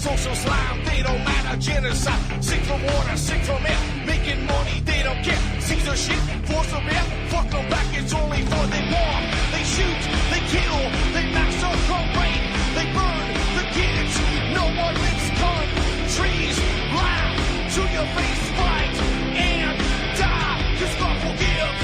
social slime, they don't matter, genocide. Sick from water, sick from air, making money, they don't care. Caesar shit, force of air, fuck them back, it's only for they war. They shoot, they kill, they massacre, rape, they burn the kids. No one lives countries, laugh to your face, fight and die, cause God forgives.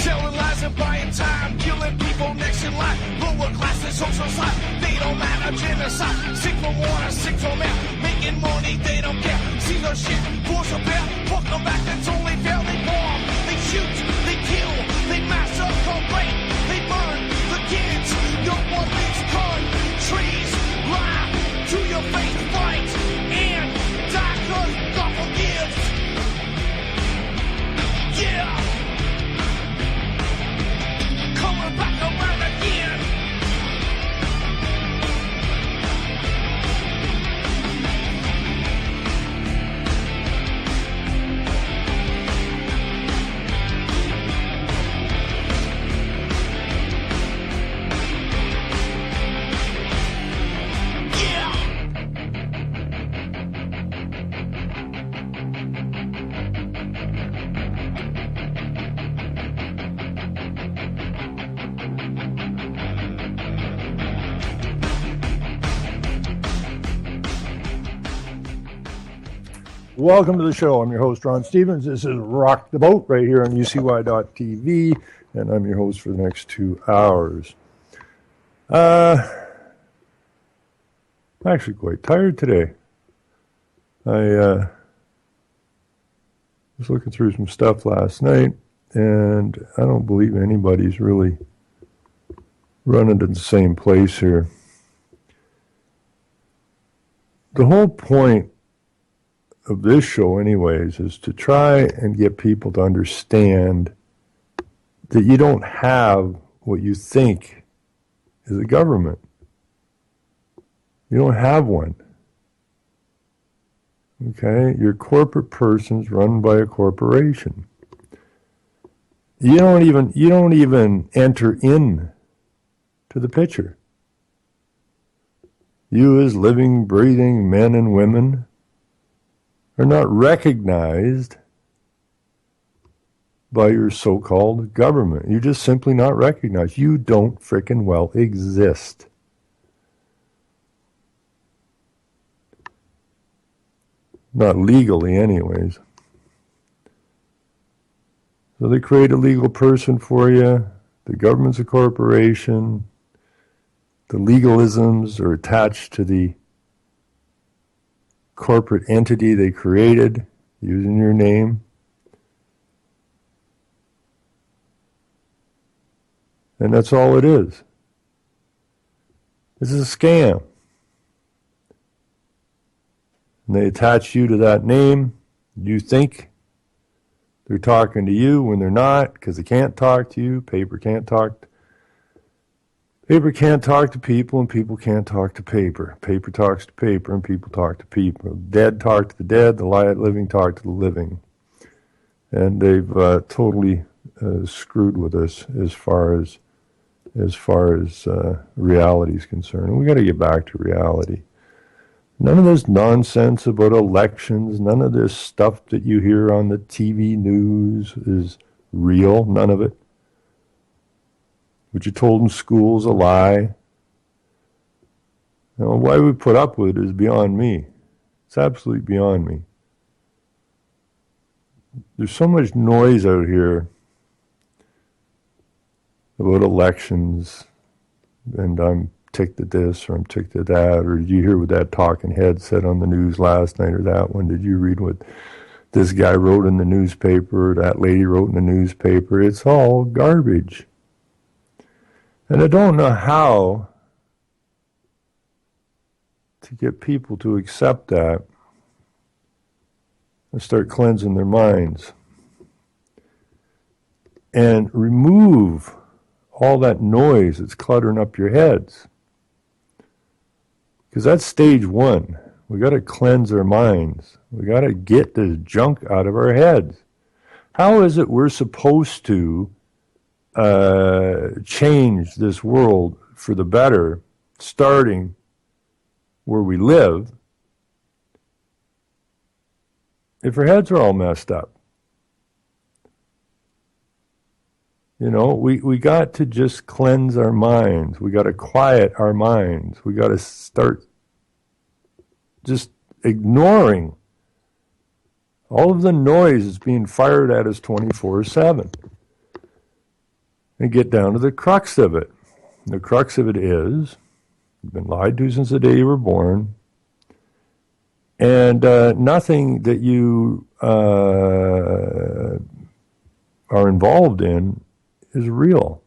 Selling lies and buying time, killing people next in line. Lower classes, social slide, they don't matter, genocide. Sick from water, sick from air, making money, they don't care. See their shit, force a bear, fuck them back, that's only fair. They bomb, they shoot, they kill, they massacre, rape, they burn the kids. No one leaves countries, lie to your face, fight and die, cause God forgives. Yeah. Coming back around again. Welcome to the show. I'm your host, Ron Stevens. This is Rock the Boat right here on UCY.tv, and I'm your host for the next 2 hours. I'm actually quite tired today. I was looking through some stuff last night, and I don't believe anybody's really running to the same place here. The whole point of this show anyways is to try and get people to understand that you don't have what you think is a government. You don't have one. Okay? You're corporate persons run by a corporation. You don't even enter in to the picture. You as living, breathing men and women are not recognized by your so-called government. You're just simply not recognized. You don't frickin' well exist. Not legally anyways. So they create a legal person for you. The government's a corporation. The legalisms are attached to the corporate entity they created using your name. And that's all it is. This is a scam. And they attach you to that name. You think they're talking to you when they're not, because they can't talk to you. Paper can't talk to people, and people can't talk to paper. Paper talks to paper, and people talk to people. Dead talk to the dead, the living talk to the living. And they've totally screwed with us as far as reality is concerned. And we got to get back to reality. None of this nonsense about elections, none of this stuff that you hear on the TV news is real. None of it. What you're told in school is a lie. Now, why we put up with it is beyond me. It's absolutely beyond me. There's so much noise out here about elections, and I'm ticked at this or I'm ticked at that, or did you hear what that talking head said on the news last night or that one? Did you read what this guy wrote in the newspaper, or that lady wrote in the newspaper? It's all garbage. And I don't know how to get people to accept that and start cleansing their minds and remove all that noise that's cluttering up your heads. Because that's stage one. We got to cleanse our minds. We got to get this junk out of our heads. How is it we're supposed to change this world for the better, starting where we live, if our heads are all messed up? You know, we got to just cleanse our minds. We got to quiet our minds. We got to start just ignoring all of the noise that's being fired at us 24/7 and get down to the crux of it. The crux of it is, you've been lied to since the day you were born, and nothing that you are involved in is real.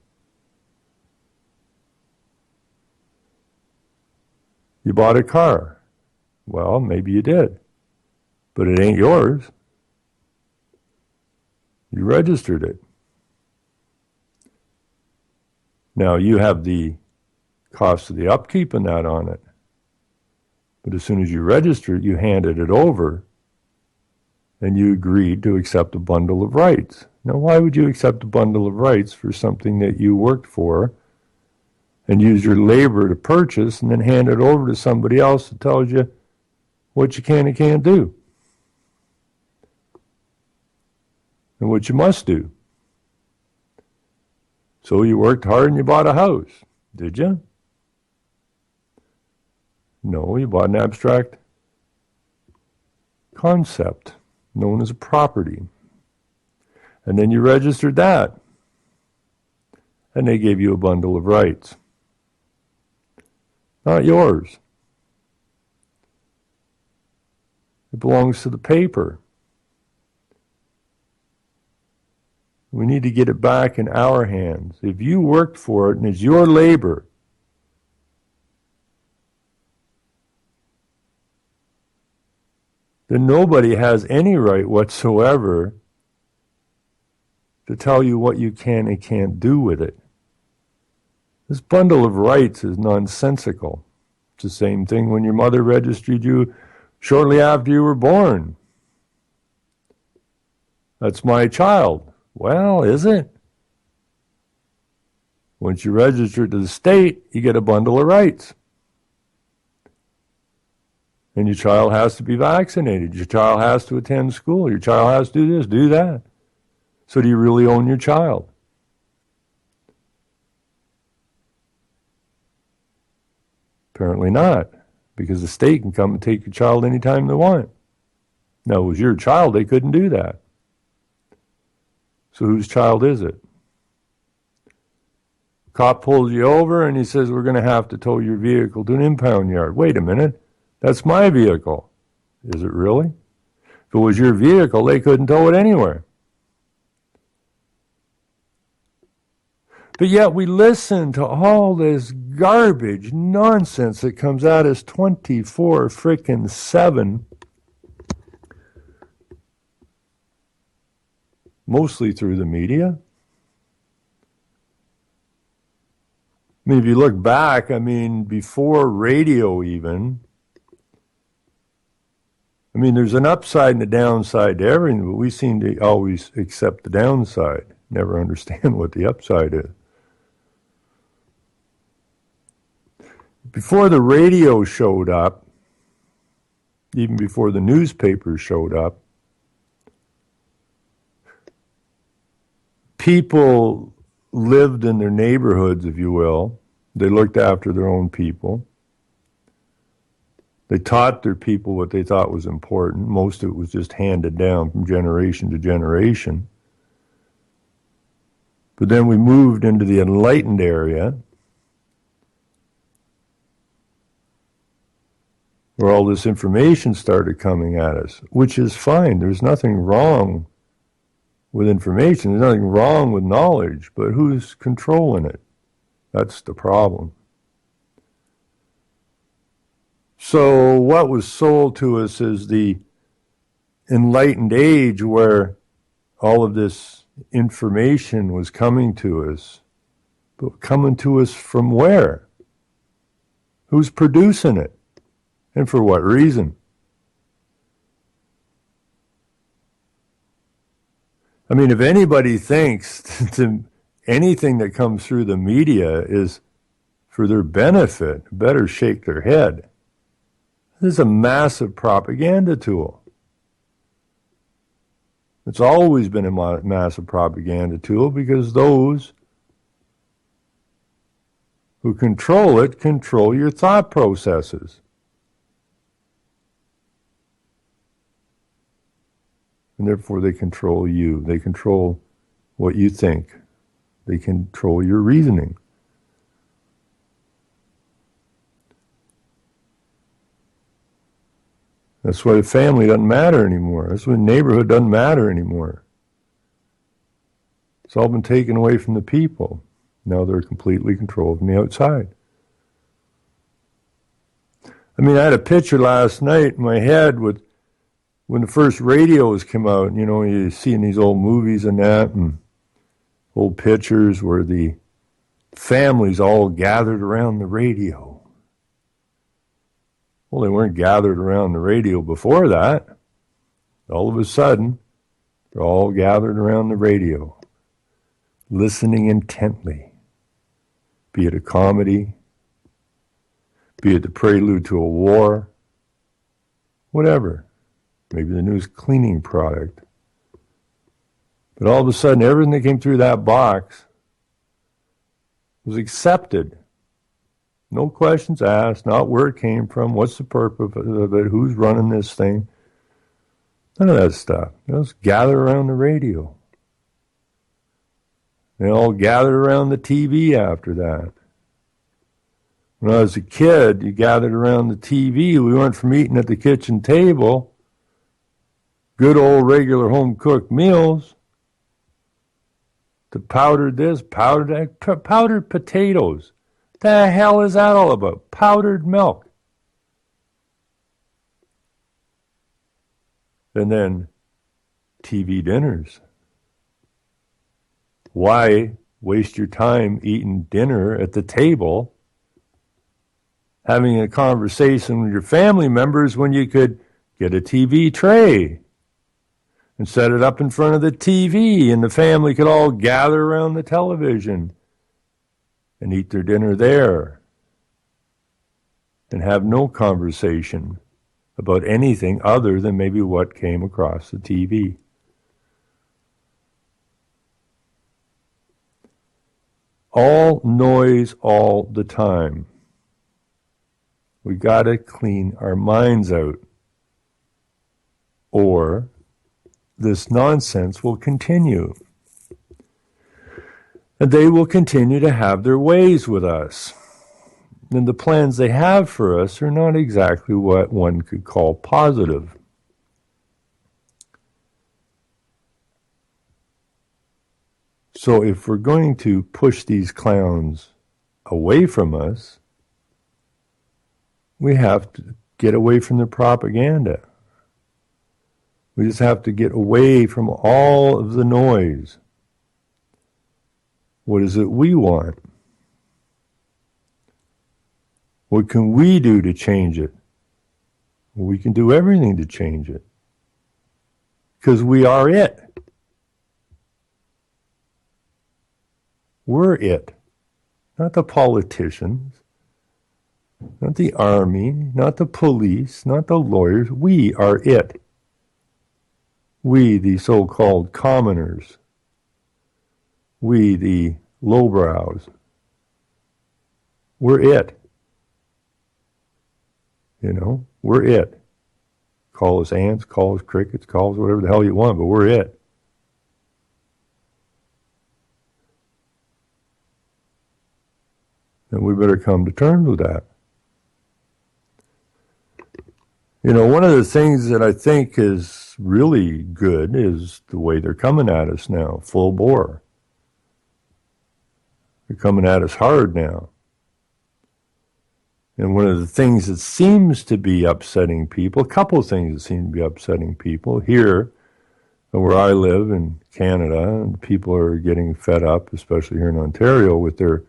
You bought a car. Well, maybe you did, but it ain't yours. You registered it. Now, you have the cost of the upkeep and that on it, but as soon as you registered, you handed it over and you agreed to accept a bundle of rights. Now, why would you accept a bundle of rights for something that you worked for and used your labor to purchase and then hand it over to somebody else that tells you what you can and can't do and what you must do? So you worked hard and you bought a house, did you? No, you bought an abstract concept known as a property. And then you registered that. And they gave you a bundle of rights. Not yours. It belongs to the paper. We need to get it back in our hands. If you worked for it and it's your labor, then nobody has any right whatsoever to tell you what you can and can't do with it. This bundle of rights is nonsensical. It's the same thing when your mother registered you shortly after you were born. That's my child. Well, is it? Once you register to the state, you get a bundle of rights. And your child has to be vaccinated. Your child has to attend school. Your child has to do this, do that. So do you really own your child? Apparently not, because the state can come and take your child anytime they want. Now, if it was your child, they couldn't do that. So whose child is it? Cop pulls you over and he says, we're going to have to tow your vehicle to an impound yard. Wait a minute, that's my vehicle. Is it really? If it was your vehicle, they couldn't tow it anywhere. But yet we listen to all this garbage, nonsense that comes at us 24/7, mostly through the media. I mean, if you look back, before radio even, there's an upside and a downside to everything, but we seem to always accept the downside, never understand what the upside is. Before the radio showed up, even before the newspapers showed up, people lived in their neighborhoods, if you will. They looked after their own people. They taught their people what they thought was important. Most of it was just handed down from generation to generation. But then we moved into the enlightened area, where all this information started coming at us, which is fine. There's nothing wrong with information. There's nothing wrong with knowledge, but who's controlling it? That's the problem. So what was sold to us is the enlightened age where all of this information was coming to us. But coming to us from where? Who's producing it? And for what reason? I mean, if anybody thinks that anything that comes through the media is for their benefit, better shake their head. This is a massive propaganda tool. It's always been a massive propaganda tool because those who control it control your thought processes. And therefore they control you. They control what you think. They control your reasoning. That's why the family doesn't matter anymore. That's why the neighborhood doesn't matter anymore. It's all been taken away from the people. Now they're completely controlled from the outside. I mean, I had a picture last night in my head with when the first radios came out. You know, you see in these old movies and that, and old pictures where the families all gathered around the radio. Well, they weren't gathered around the radio before that. All of a sudden, they're all gathered around the radio, listening intently, be it a comedy, be it the prelude to a war, whatever, maybe the newest cleaning product. But all of a sudden, everything that came through that box was accepted. No questions asked, not where it came from, what's the purpose of it, who's running this thing. None of that stuff. They just gather around the radio. They all gathered around the TV after that. When I was a kid, you gathered around the TV. We went from eating at the kitchen table, good old regular home-cooked meals, to powdered this, powdered that, powdered potatoes. The hell is that all about? Powdered milk. And then TV dinners. Why waste your time eating dinner at the table, having a conversation with your family members when you could get a TV tray and set it up in front of the TV and the family could all gather around the television and eat their dinner there and have no conversation about anything other than maybe what came across the TV. All noise all the time. We got to clean our minds out, or this nonsense will continue. And they will continue to have their ways with us. And the plans they have for us are not exactly what one could call positive. So if we're going to push these clowns away from us, we have to get away from the propaganda. We just have to get away from all of the noise. What is it we want? What can we do to change it? Well, we can do everything to change it. Because we are it. We're it. Not the politicians, not the army, not the police, not the lawyers. We are it. We, the so-called commoners. We, the lowbrows. We're it. You know, we're it. Call us ants, call us crickets, call us whatever the hell you want, but we're it. And we better come to terms with that. You know, one of the things that I think is really good is the way they're coming at us now, full bore. They're coming at us hard now. And one of the things that seems to be upsetting people, a couple of things that seem to be upsetting people here, where I live in Canada, and people are getting fed up, especially here in Ontario, with their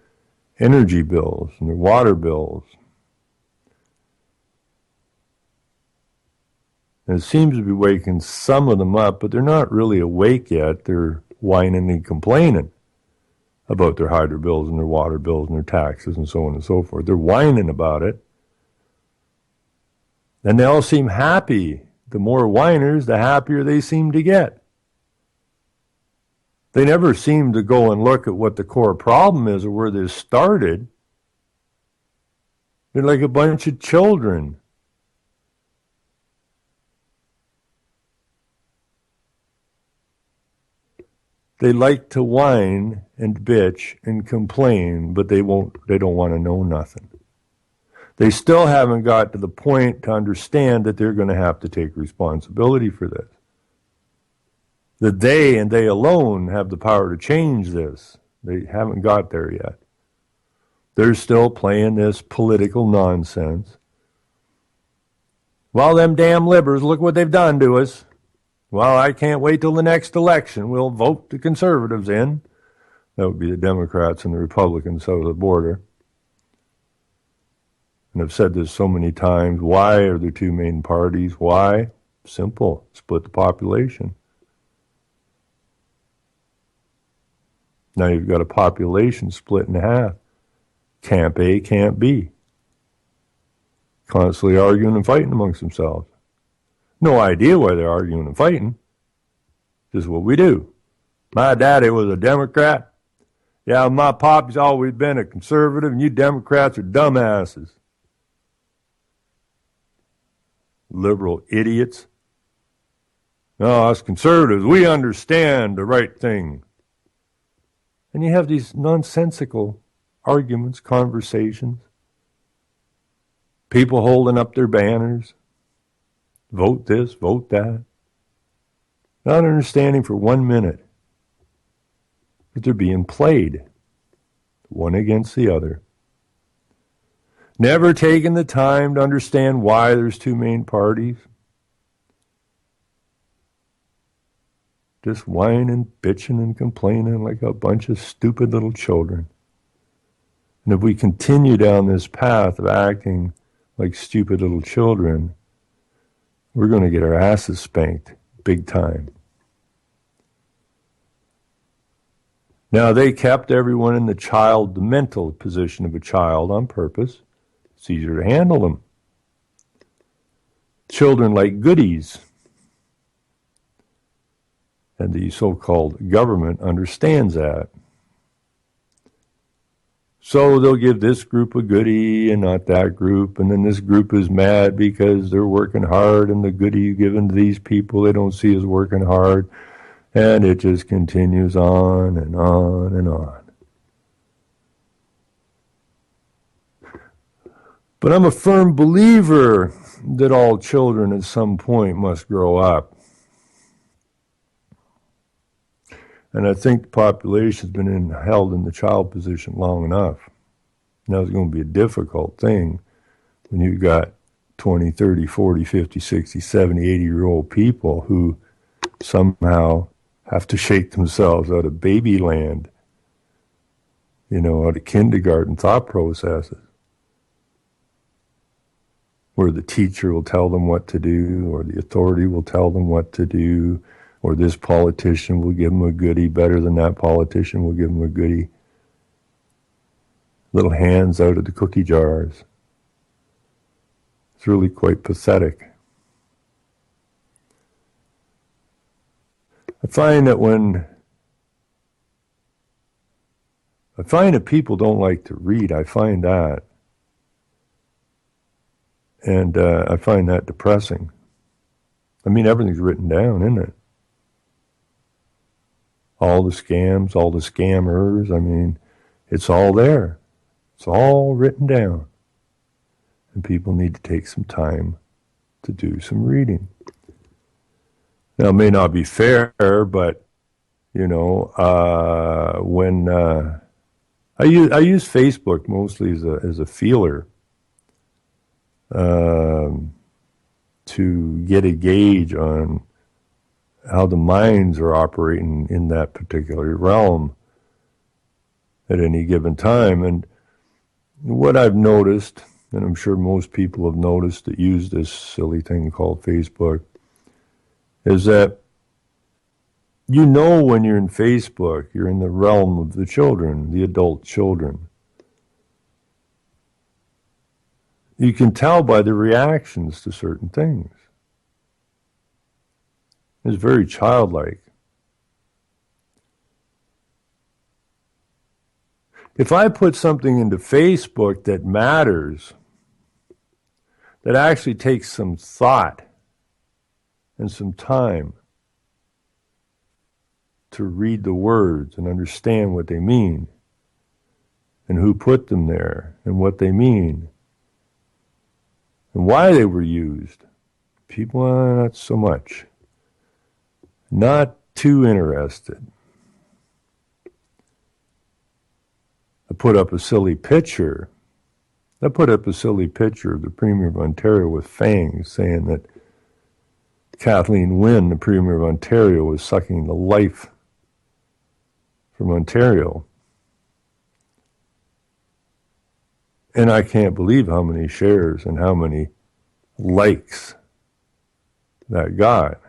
energy bills and their water bills. And it seems to be waking some of them up, but they're not really awake yet. They're whining and complaining about their hydro bills and their water bills and their taxes and so on and so forth. They're whining about it. And they all seem happy. The more whiners, the happier they seem to get. They never seem to go and look at what the core problem is or where this started. They're like a bunch of children. They like to whine and bitch and complain, but they don't want to know nothing. They still haven't got to the point to understand that they're going to have to take responsibility for this. That they and they alone have the power to change this. They haven't got there yet. They're still playing this political nonsense. Well, them damn liberals, look what they've done to us. Well, I can't wait till the next election. We'll vote the conservatives in. That would be the Democrats and the Republicans south of the border. And I've said this so many times. Why are there two main parties? Why? Simple. Split the population. Now you've got a population split in half. Camp A, Camp B. Constantly arguing and fighting amongst themselves. No idea why they're arguing and fighting. This is what we do. My daddy was a Democrat. Yeah, my pop's always been a conservative, and you Democrats are dumbasses. Liberal idiots. No, us conservatives, we understand the right thing. And you have these nonsensical arguments, conversations. People holding up their banners. Vote this, vote that. Not understanding for 1 minute that they're being played, one against the other. Never taking the time to understand why there's two main parties. Just whining, bitching, and complaining like a bunch of stupid little children. And if we continue down this path of acting like stupid little children, we're going to get our asses spanked big time. Now, they kept everyone in the mental position of a child on purpose. It's easier to handle them. Children like goodies. And the so-called government understands that. So they'll give this group a goodie and not that group, and then this group is mad because they're working hard, and the goodie given to these people they don't see as working hard, and it just continues on and on and on. But I'm a firm believer that all children at some point must grow up. And I think the population's been held in the child position long enough. Now it's going to be a difficult thing when you've got 20, 30, 40, 50, 60, 70, 80-year-old people who somehow have to shake themselves out of baby land, out of kindergarten thought processes, where the teacher will tell them what to do, or the authority will tell them what to do, or this politician will give them a goodie better than that politician will give them a goodie. Little hands out of the cookie jars. It's really quite pathetic. I find that people don't like to read. I find that. And I find that depressing. I mean, everything's written down, isn't it? All the scams, all the scammers, I mean, it's all there. It's all written down. And people need to take some time to do some reading. Now, it may not be fair, but, when I use Facebook mostly as a feeler to get a gauge on how the minds are operating in that particular realm at any given time. And what I've noticed, and I'm sure most people have noticed that use this silly thing called Facebook, is that you know when you're in Facebook, you're in the realm of the children, the adult children. You can tell by the reactions to certain things. It's very childlike. If I put something into Facebook that matters, that actually takes some thought and some time to read the words and understand what they mean and who put them there and what they mean and why they were used, people are not so much. Not too interested. I put up a silly picture. I put up a silly picture of the Premier of Ontario with fangs saying that Kathleen Wynne, the Premier of Ontario, was sucking the life from Ontario. And I can't believe how many shares and how many likes that got.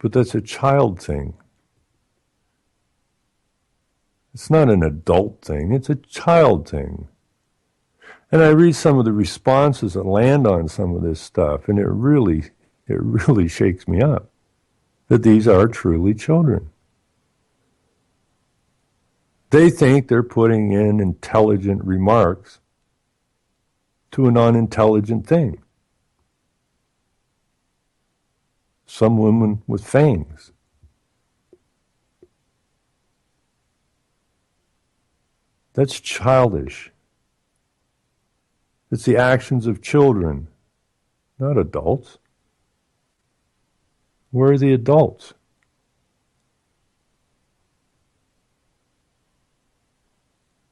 But that's a child thing. It's not an adult thing, it's a child thing. And I read some of the responses that land on some of this stuff, and it really shakes me up that these are truly children. They think they're putting in intelligent remarks to an unintelligent thing. Some women with fangs. That's childish. It's the actions of children, not adults. Where are the adults?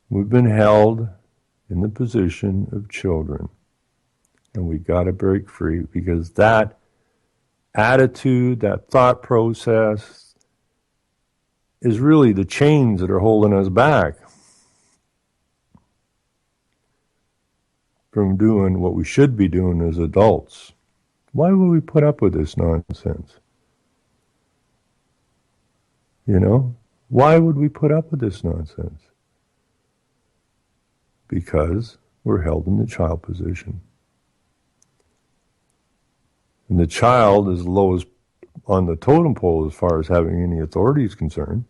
We've been held in the position of children, and we got to break free, because that attitude, that thought process is really the chains that are holding us back from doing what we should be doing as adults. Why would we put up with this nonsense? You know? Why would we put up with this nonsense? Because we're held in the child position. And the child is lowest on the totem pole as far as having any authority is concerned.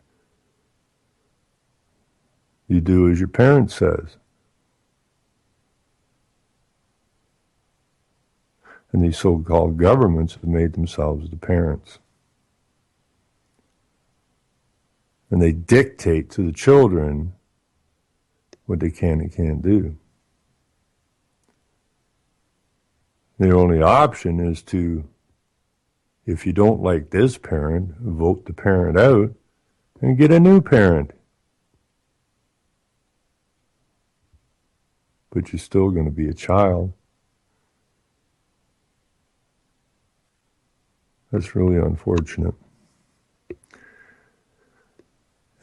You do as your parent says. And these so-called governments have made themselves the parents. And they dictate to the children what they can and can't do. The only option is to, if you don't like this parent, vote the parent out and get a new parent. But you're still going to be a child. That's really unfortunate.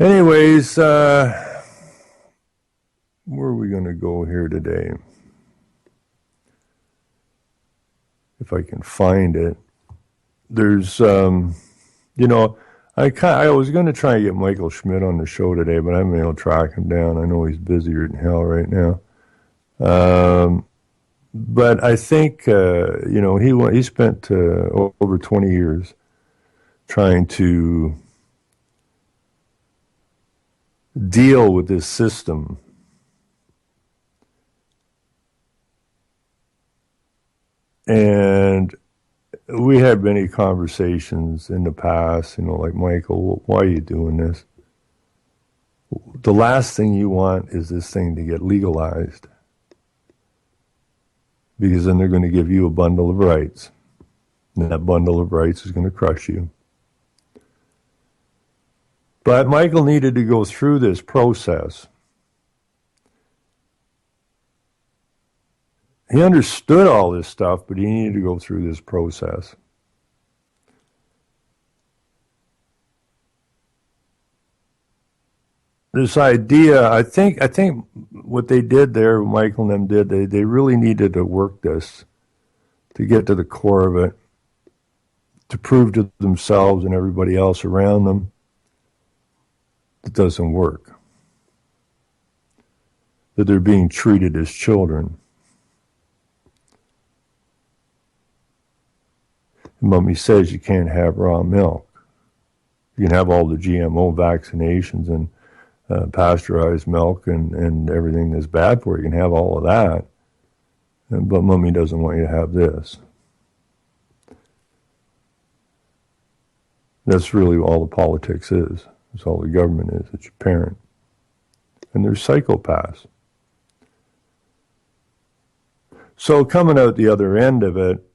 Anyways, where are we going to go here today? If I can find it. There's, I was going to try and get Michael Schmidt on the show today, but I haven't been able to track him down. I know he's busier than hell right now. But I think, he spent over 20 years trying to deal with this system. And we had many conversations in the past, like, Michael, why are you doing this? The last thing you want is this thing to get legalized, because then they're going to give you a bundle of rights. And that bundle of rights is going to crush you. But Michael needed to go through this process. He understood all this stuff, but he needed to go through this process. This idea, I think what they did there, Michael and them did, they really needed to work this to get to the core of it, to prove to themselves and everybody else around them it doesn't work, that they're being treated as children. Mummy says you can't have raw milk. You can have all the GMO vaccinations and pasteurized milk and everything that's bad for you. You can have all of that. But Mummy doesn't want you to have this. That's really all the politics is. That's all the government is. It's your parent. And they're psychopaths. So coming out the other end of it,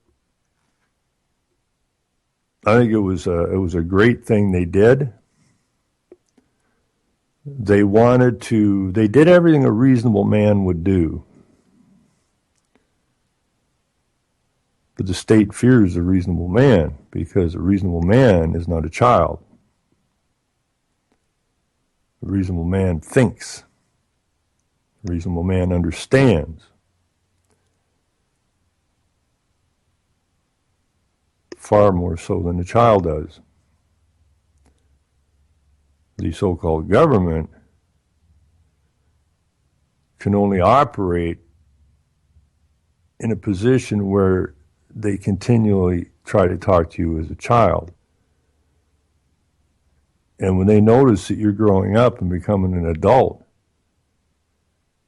I think it was a great thing they did. They did everything a reasonable man would do. But the state fears a reasonable man because a reasonable man is not a child. A reasonable man thinks. A reasonable man understands. Far more so than a child does. The so-called government can only operate in a position where they continually try to talk to you as a child. And when they notice that you're growing up and becoming an adult,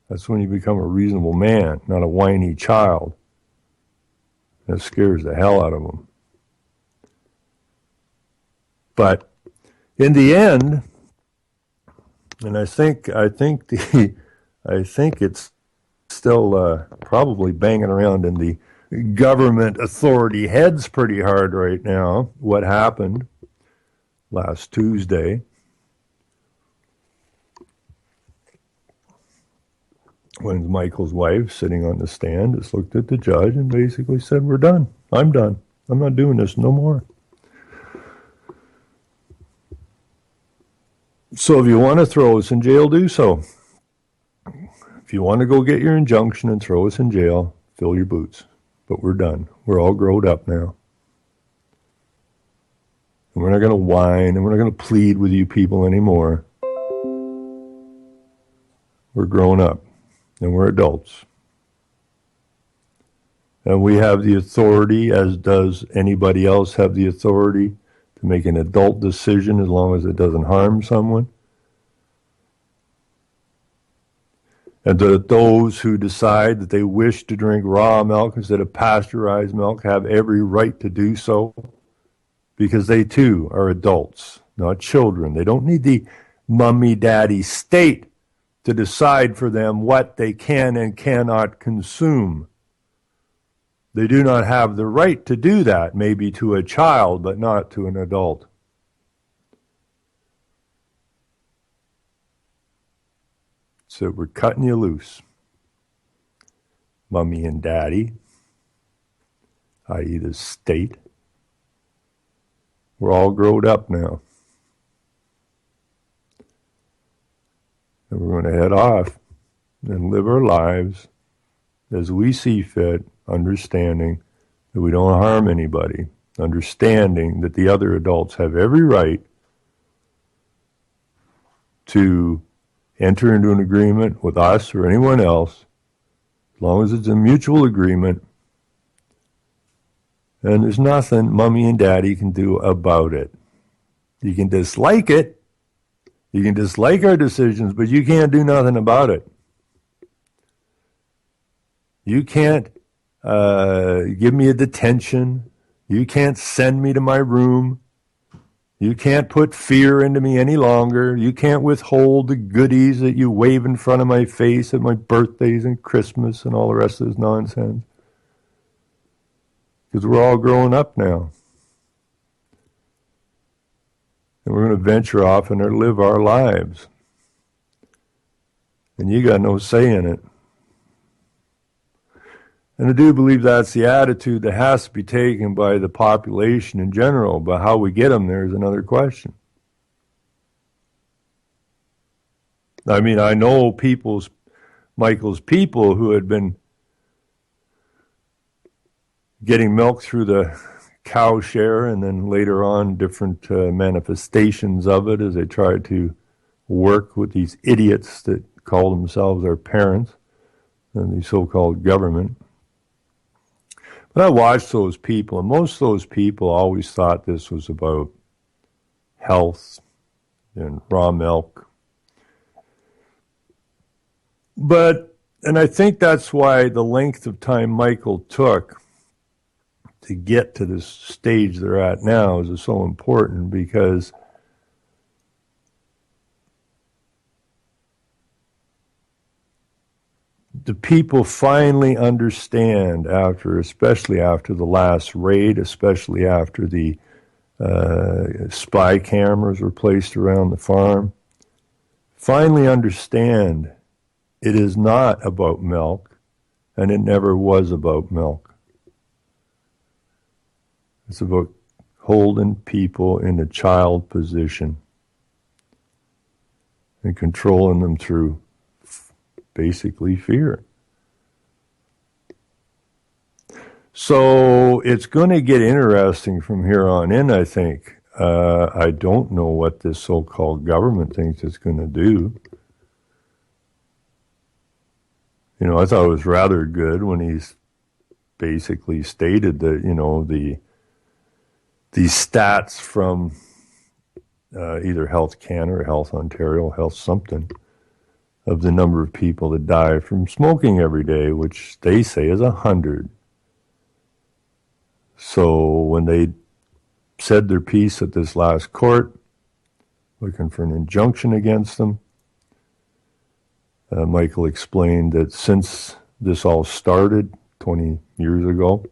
that's when you become a reasonable man, not a whiny child. That scares the hell out of them. But in the end, and I think it's still probably banging around in the government authority heads pretty hard right now, what happened last Tuesday when Michael's wife, sitting on the stand, just looked at the judge and basically said, "We're done. I'm done. I'm not doing this no more." So if you want to throw us in jail, do so. If you want to go get your injunction and throw us in jail, fill your boots. But we're done. We're all grown up now. And we're not going to whine and we're not going to plead with you people anymore. We're grown up and we're adults. And we have the authority, as does anybody else have the authority, to make an adult decision as long as it doesn't harm someone. And that those who decide that they wish to drink raw milk instead of pasteurized milk have every right to do so, because they too are adults, not children. They don't need the mummy daddy state to decide for them what they can and cannot consume. They do not have the right to do that, maybe to a child, but not to an adult. So we're cutting you loose. Mummy and daddy, i.e. the state. We're all grown up now. And we're going to head off and live our lives as we see fit, understanding that we don't harm anybody, understanding that the other adults have every right to enter into an agreement with us or anyone else, as long as it's a mutual agreement, and there's nothing Mummy and Daddy can do about it. You can dislike it, you can dislike our decisions, but you can't do nothing about it. You can't give me a detention. You can't send me to my room. You can't put fear into me any longer. You can't withhold the goodies that you wave in front of my face at my birthdays and Christmas and all the rest of this nonsense. Because we're all growing up now. And we're going to venture off and live our lives. And you got no say in it. And I do believe that's the attitude that has to be taken by the population in general, but how we get them there is another question. I mean, I know Michael's people who had been getting milk through the cow share, and then later on different manifestations of it as they tried to work with these idiots that call themselves our parents and the so-called government. But I watched those people, and most of those people always thought this was about health and raw milk. And I think that's why the length of time Michael took to get to this stage they're at now is so important, because the people finally understand especially after the last raid, especially after the spy cameras were placed around the farm, finally understand it is not about milk, and it never was about milk. It's about holding people in a child position and controlling them through basically fear. So it's going to get interesting from here on in, I think. I don't know what this so-called government thinks it's going to do. You know, I thought it was rather good when he's basically stated that, you know, these stats from either Health Canada or Health Ontario, Health something, of the number of people that die from smoking every day, which they say is 100. So when they said their piece at this last court, looking for an injunction against them, Michael explained that since this all started 20 years ago,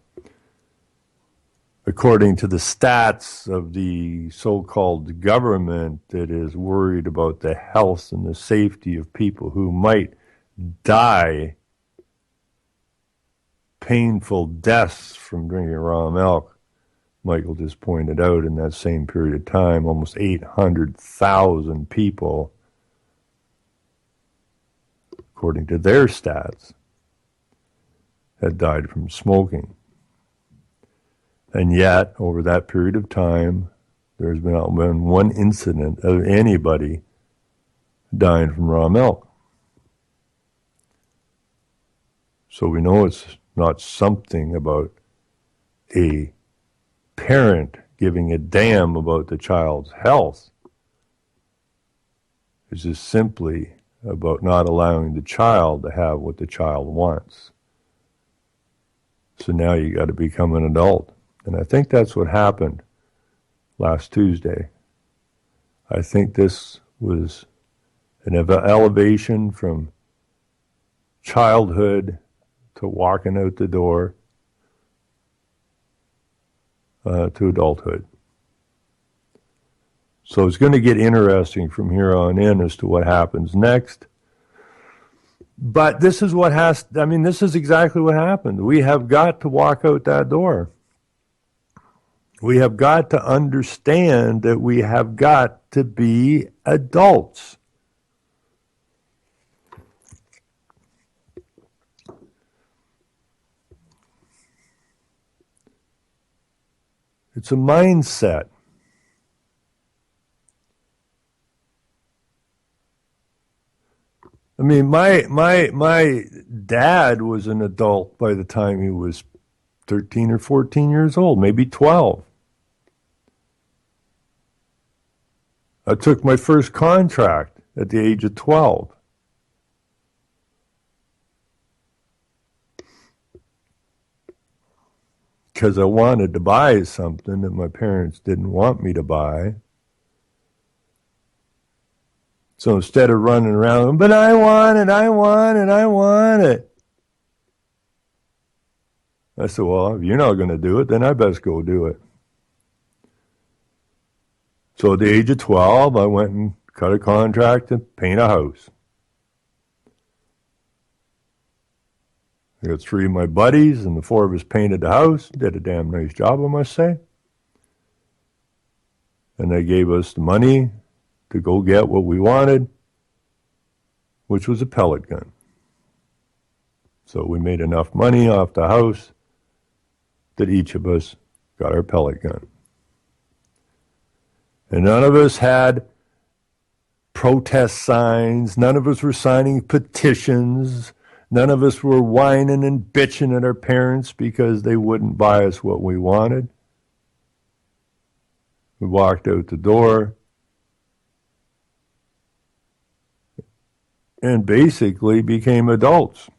according to the stats of the so-called government that is worried about the health and the safety of people who might die painful deaths from drinking raw milk, Michael just pointed out in that same period of time, almost 800,000 people, according to their stats, had died from smoking. And yet, over that period of time, there's been one incident of anybody dying from raw milk. So we know it's not something about a parent giving a damn about the child's health. It's just simply about not allowing the child to have what the child wants. So now you got to become an adult. And I think that's what happened last Tuesday. I think this was an elevation from childhood to walking out the door to adulthood. So it's going to get interesting from here on in as to what happens next. But this is this is exactly what happened. We have got to walk out that door. We have got to understand that we have got to be adults. It's a mindset. I mean, my dad was an adult by the time he was 13 or 14 years old, maybe 12. I took my first contract at the age of 12. Because I wanted to buy something that my parents didn't want me to buy. So instead of running around, but I want it, I said, well, if you're not going to do it, then I best go do it. So at the age of 12, I went and cut a contract to paint a house. I got 3 of my buddies, and the 4 of us painted the house. Did a damn nice job, I must say. And they gave us the money to go get what we wanted, which was a pellet gun. So we made enough money off the house that each of us got our pellet gun. And none of us had protest signs. None of us were signing petitions. None of us were whining and bitching at our parents because they wouldn't buy us what we wanted. We walked out the door and basically became adults.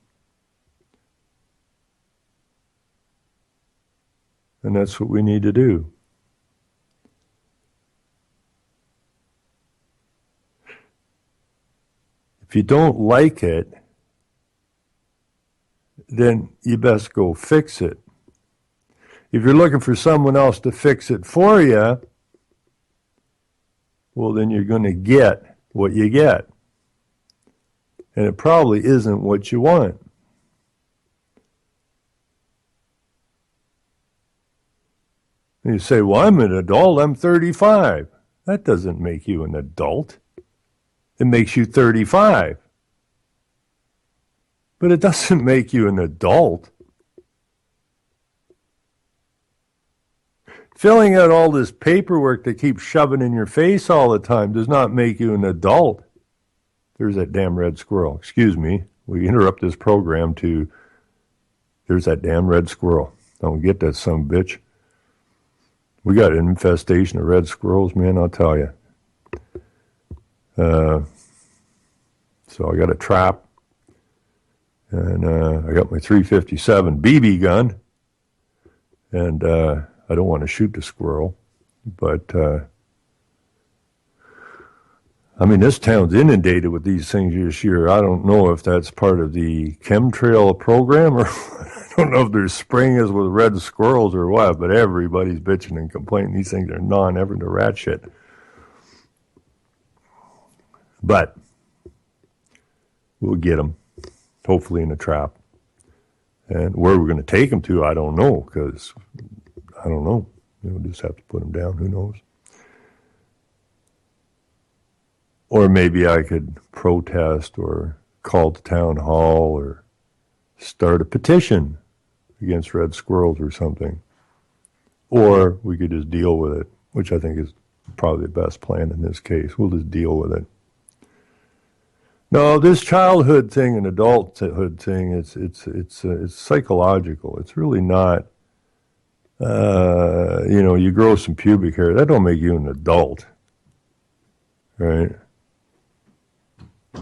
And that's what we need to do. If you don't like it, then you best go fix it. If you're looking for someone else to fix it for you, well, then you're going to get what you get. And it probably isn't what you want. And you say, well, I'm an adult, I'm 35. That doesn't make you an adult. It makes you 35. But it doesn't make you an adult. Filling out all this paperwork that keeps shoving in your face all the time does not make you an adult. There's that damn red squirrel. Excuse me. We interrupt this program to, there's that damn red squirrel. Don't get that son of a bitch. We got an infestation of red squirrels, man, I'll tell you. So I got a trap, and I got my 357 BB gun, and I don't want to shoot the squirrel, but I mean, this town's inundated with these things this year. I don't know if that's part of the chemtrail program, or I don't know if they're spraying us with red squirrels or what, but everybody's bitching and complaining. These things are non-ever to rat shit. But we'll get them, hopefully in a trap. And where we're going to take them to, I don't know, because I don't know. We'll just have to put them down. Who knows? Or maybe I could protest or call the town hall or start a petition against red squirrels or something. Or we could just deal with it, which I think is probably the best plan in this case. We'll just deal with it. No, this childhood thing and adulthood thing, it's psychological. It's really not, you grow some pubic hair. That don't make you an adult, right?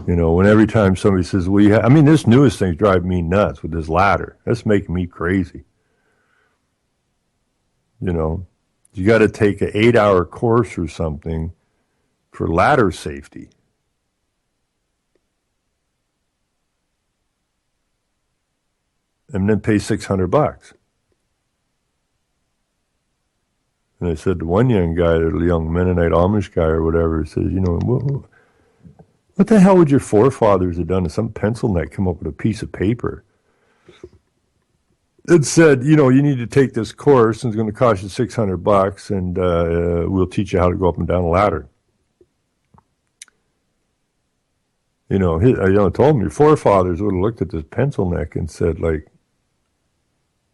When every time somebody says, well, this newest thing's driving me nuts with this ladder. That's making me crazy. You got to take an 8-hour course or something for ladder safety. And then pay $600. And I said to one young guy, the young Mennonite Amish guy or whatever, says, what the hell would your forefathers have done if some pencil neck come up with a piece of paper? It said, you need to take this course and it's going to cost you $600 and we'll teach you how to go up and down a ladder. I told him your forefathers would have looked at this pencil neck and said, like,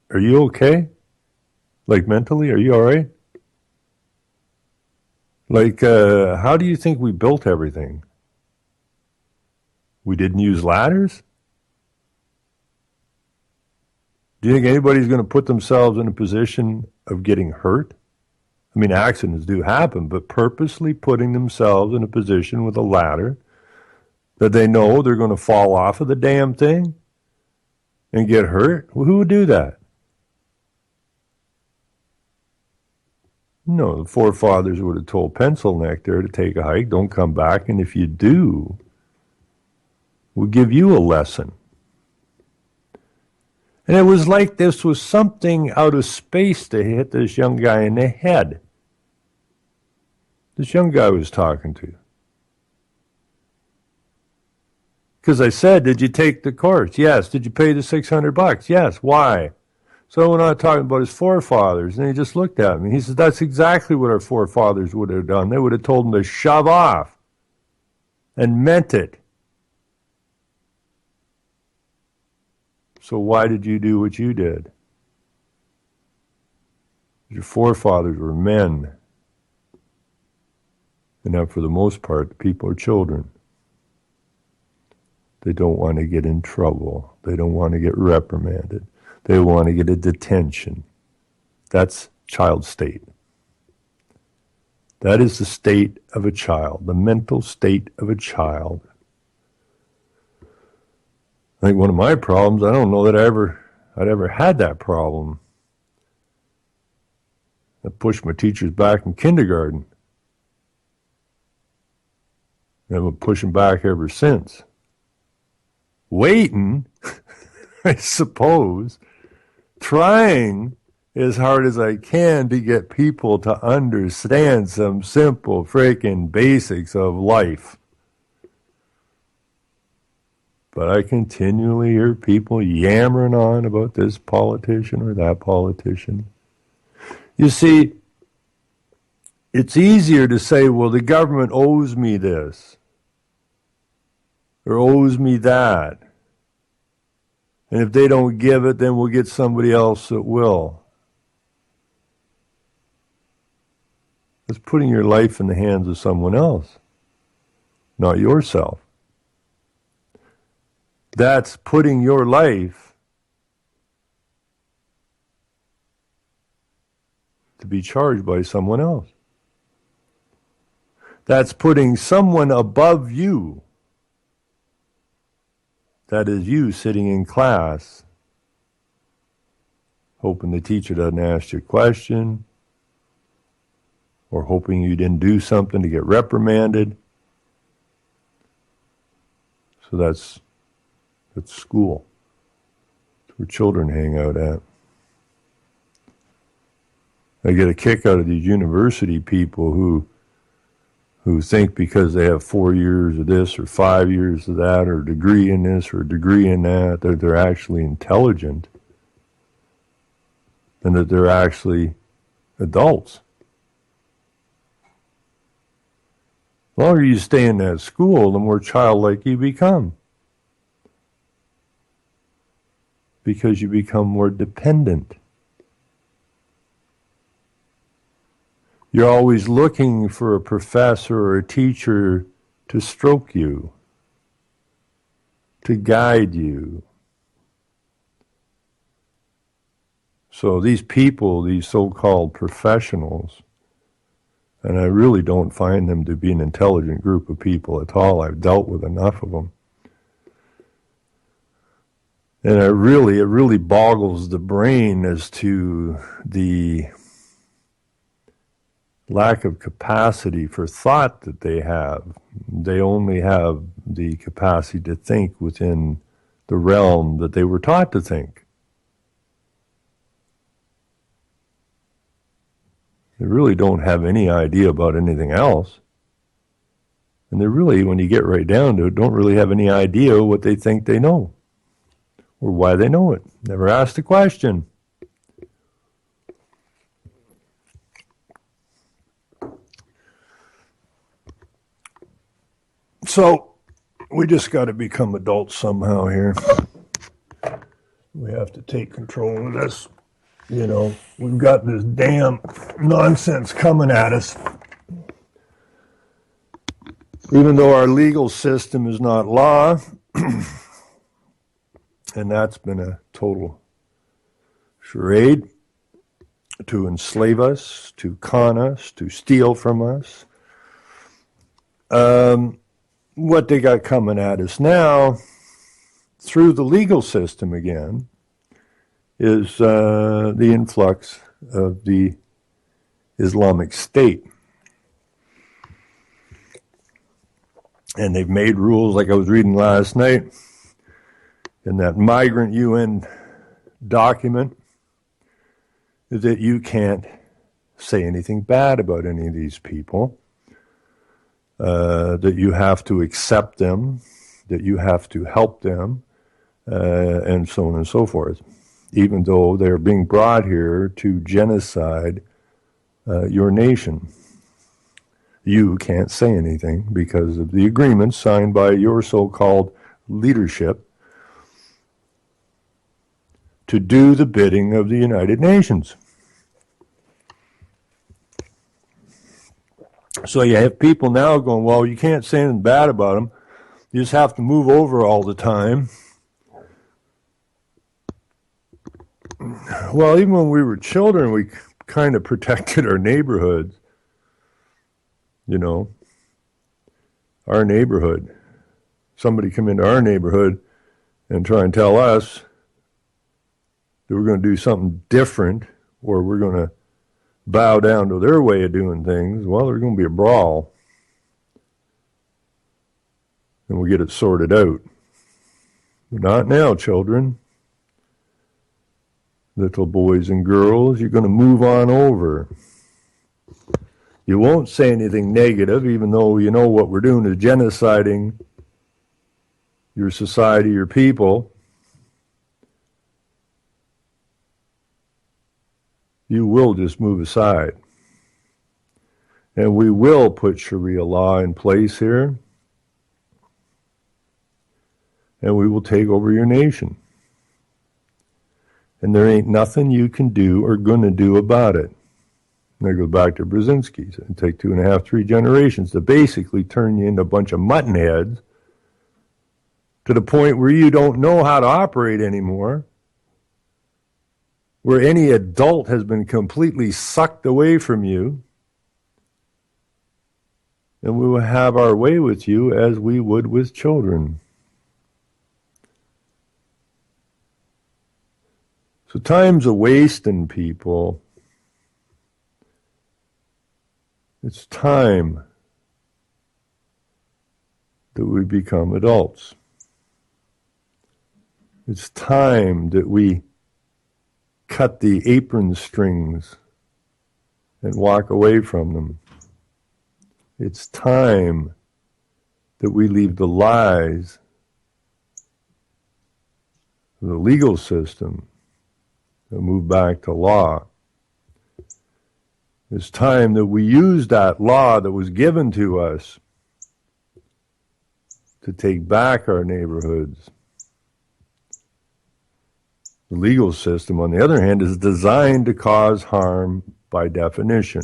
are you okay? Like mentally, are you all right? Like, how do you think we built everything? We didn't use ladders? Do you think anybody's going to put themselves in a position of getting hurt? Accidents do happen, but purposely putting themselves in a position with a ladder that they know they're going to fall off of the damn thing and get hurt? Well, who would do that? No, the forefathers would have told pencil neck there to take a hike, don't come back, and if you do, we'll give you a lesson. And it was like this was something out of space to hit this young guy in the head. This young guy was talking to. Because I said, did you take the course? Yes. Did you pay the $600? Yes. Why? So we're not talking about his forefathers. And he just looked at me. He said, that's exactly what our forefathers would have done. They would have told him to shove off and meant it. So why did you do what you did? Your forefathers were men. And now, for the most part, the people are children. They don't want to get in trouble. They don't want to get reprimanded. They want to get a detention. That's child state. That is the state of a child, the mental state of a child. I think one of my problems, I don't know that I'd ever had that problem. I pushed my teachers back in kindergarten. And I've been pushing back ever since. Waiting, I suppose, trying as hard as I can to get people to understand some simple freaking basics of life. But I continually hear people yammering on about this politician or that politician. You see, it's easier to say, well, the government owes me this or owes me that. And if they don't give it, then we'll get somebody else that will. It's putting your life in the hands of someone else, not yourself. That's putting your life to be charged by someone else. That's putting someone above you. That is you sitting in class, hoping the teacher doesn't ask you a question, or hoping you didn't do something to get reprimanded. So that's school. It's where children hang out at. I get a kick out of these university people who think because they have 4 years of this or 5 years of that or a degree in this or a degree in that, that they're actually intelligent and that they're actually adults. The longer you stay in that school, the more childlike you become. Because you become more dependent. You're always looking for a professor or a teacher to stroke you, to guide you. So these people, these so-called professionals, and I really don't find them to be an intelligent group of people at all. I've dealt with enough of them. And it really boggles the brain as to the lack of capacity for thought that they have. They only have the capacity to think within the realm that they were taught to think. They really don't have any idea about anything else. And they really, when you get right down to it, don't really have any idea what they think they know or why they know it. Never asked the question. So we just got to become adults somehow here. We have to take control of this. You know, we've got this damn nonsense coming at us. Even though our legal system is not law, and that's been a total charade to enslave us, to con us, to steal from us. What they got coming at us now, through the legal system again, is the influx of the Islamic State. And they've made rules, like I was reading last night, in that migrant UN document, that you can't say anything bad about any of these people, that you have to accept them, that you have to help them, and so on and so forth, even though they're being brought here to genocide your nation. You can't say anything because of the agreements signed by your so-called leadership to do the bidding of the United Nations. So you have people now going, well, you can't say anything bad about them. You just have to move over all the time. Well, even when we were children, we kind of protected our neighborhoods. You know, our neighborhood. Somebody come into our neighborhood and try and tell us that we're going to do something different or we're going to bow down to their way of doing things. Well, there's going to be a brawl. And we get it sorted out. But not now, children. Little boys and girls, you're going to move on over. You won't say anything negative, even though you know what we're doing is genociding your society, your people. You will just move aside. And we will put Sharia law in place here. And we will take over your nation. And there ain't nothing you can do or going to do about it. And there goes back to Brzezinski. It'd take 2.5, 3 generations to basically turn you into a bunch of mutton heads to the point where you don't know how to operate anymore, where any adult has been completely sucked away from you, and we will have our way with you as we would with children. So time's a wasting, people. It's time that we become adults. It's time that we cut the apron strings and walk away from them. It's time that we leave the lies of the legal system and move back to law. It's time that we use that law that was given to us to take back our neighborhoods. The legal system, on the other hand, is designed to cause harm by definition.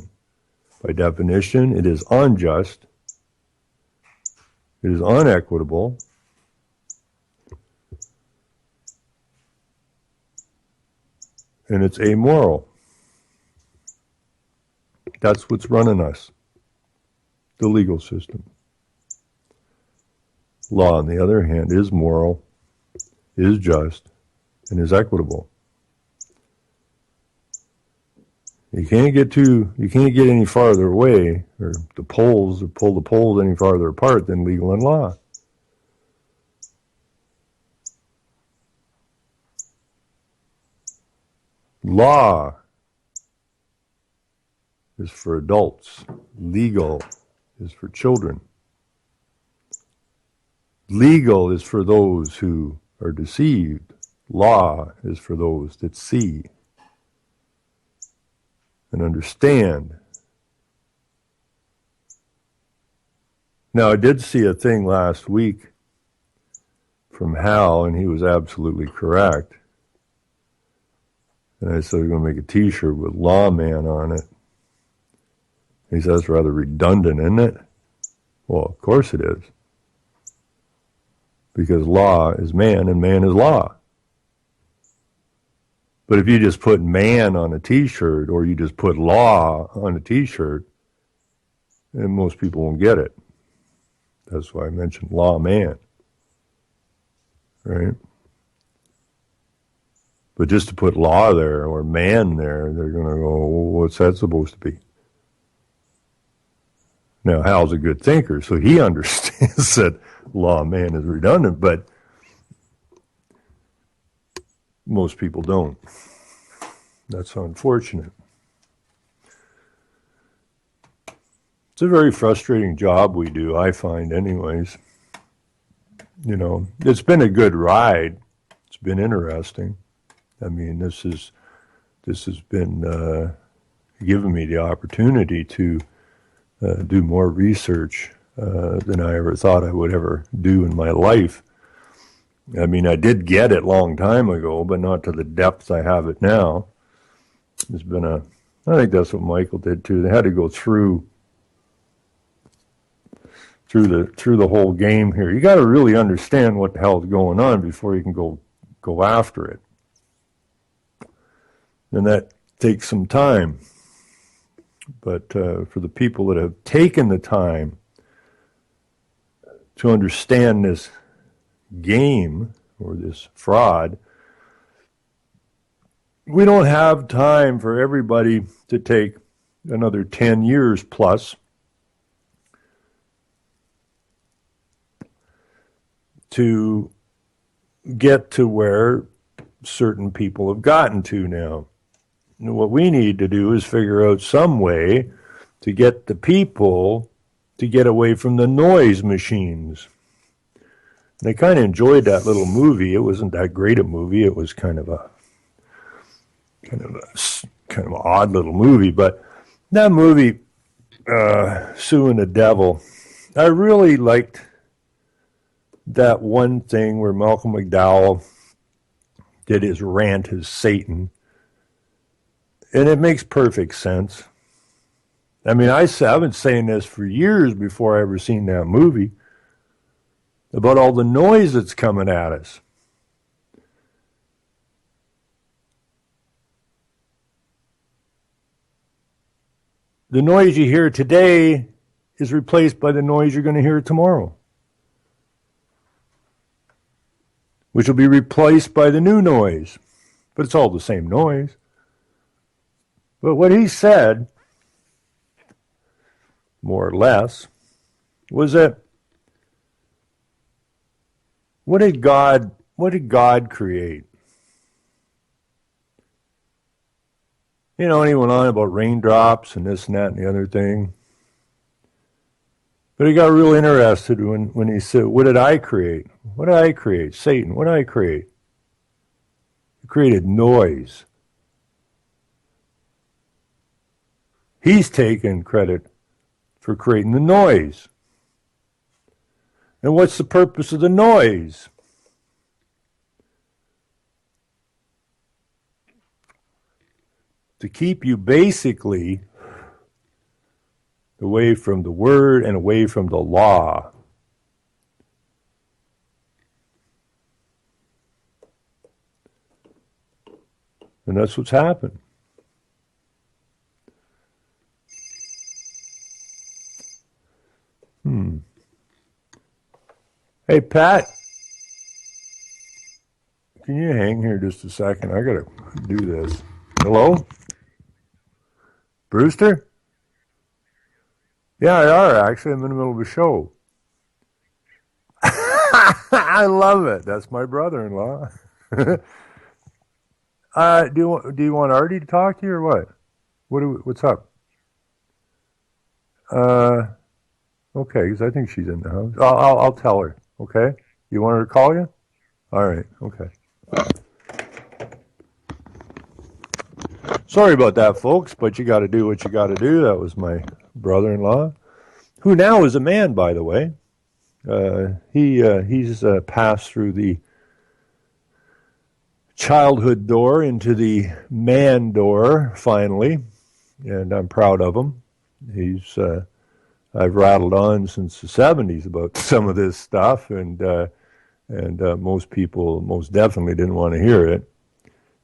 By definition, it is unjust, it is unequitable, and it's amoral. That's what's running us, the legal system. Law, on the other hand, is moral, is just, and is equitable. You can't get any farther away, or pull the poles any farther apart than legal and law. Law is for adults. Legal is for children. Legal is for those who are deceived. Law is for those that see and understand. Now, I did see a thing last week from Hal, and he was absolutely correct. And I said, we're going to make a t-shirt with lawman on it. He says, that's rather redundant, isn't it? Well, of course it is. Because law is man and man is law. But if you just put man on a t-shirt or you just put law on a t-shirt, then most people won't get it. That's why I mentioned lawman. Right? But just to put law there or man there, they're going to go, well, what's that supposed to be? Now, Hal's a good thinker, so he understands that lawman is redundant, but most people don't. That's unfortunate. It's a very frustrating job we do, I find anyways. You know, it's been a good ride. It's been interesting. I mean, this has been given me the opportunity to do more research than I ever thought I would ever do in my life. I mean, I did get it a long time ago, but not to the depth I have it now. It's been I think that's what Michael did too. They had to go through through the whole game here. You got to really understand what the hell is going on before you can go after it. And that takes some time. But for the people that have taken the time to understand this game or this fraud, we don't have time for everybody to take another 10 years plus to get to where certain people have gotten to now. And what we need to do is figure out some way to get the people to get away from the noise machines. And I kind of enjoyed that little movie. It wasn't that great a movie. It was kind of an odd little movie. But that movie, Sue and the Devil, I really liked that one thing where Malcolm McDowell did his rant as Satan. And it makes perfect sense. I mean, I've been saying this for years before I ever seen that movie about all the noise that's coming at us. The noise you hear today is replaced by the noise you're going to hear tomorrow, which will be replaced by the new noise. But it's all the same noise. But what he said, more or less, was that what did God create? You know, and he went on about raindrops and this and that and the other thing. But he got real interested when he said, what did I create? What did I create? Satan, what did I create? He created noise. He's taken credit for creating the noise. And what's the purpose of the noise? To keep you basically away from the word and away from the law. And that's what's happened. Hey, Pat, can you hang here just a second? I got to do this. Hello? Brewster? Yeah, I are, actually. I'm in the middle of a show. I love it. That's my brother-in-law. Do you want Artie to talk to you or what? What's up? Okay, because I think she's in the house. I'll tell her. Okay, you want her to call you? All right. Okay. Sorry about that, folks, but you got to do what you got to do. That was my brother-in-law, who now is a man, by the way. He's passed through the childhood door into the man door finally, and I'm proud of him. I've rattled on since the 70s about some of this stuff, and most people most definitely didn't want to hear it.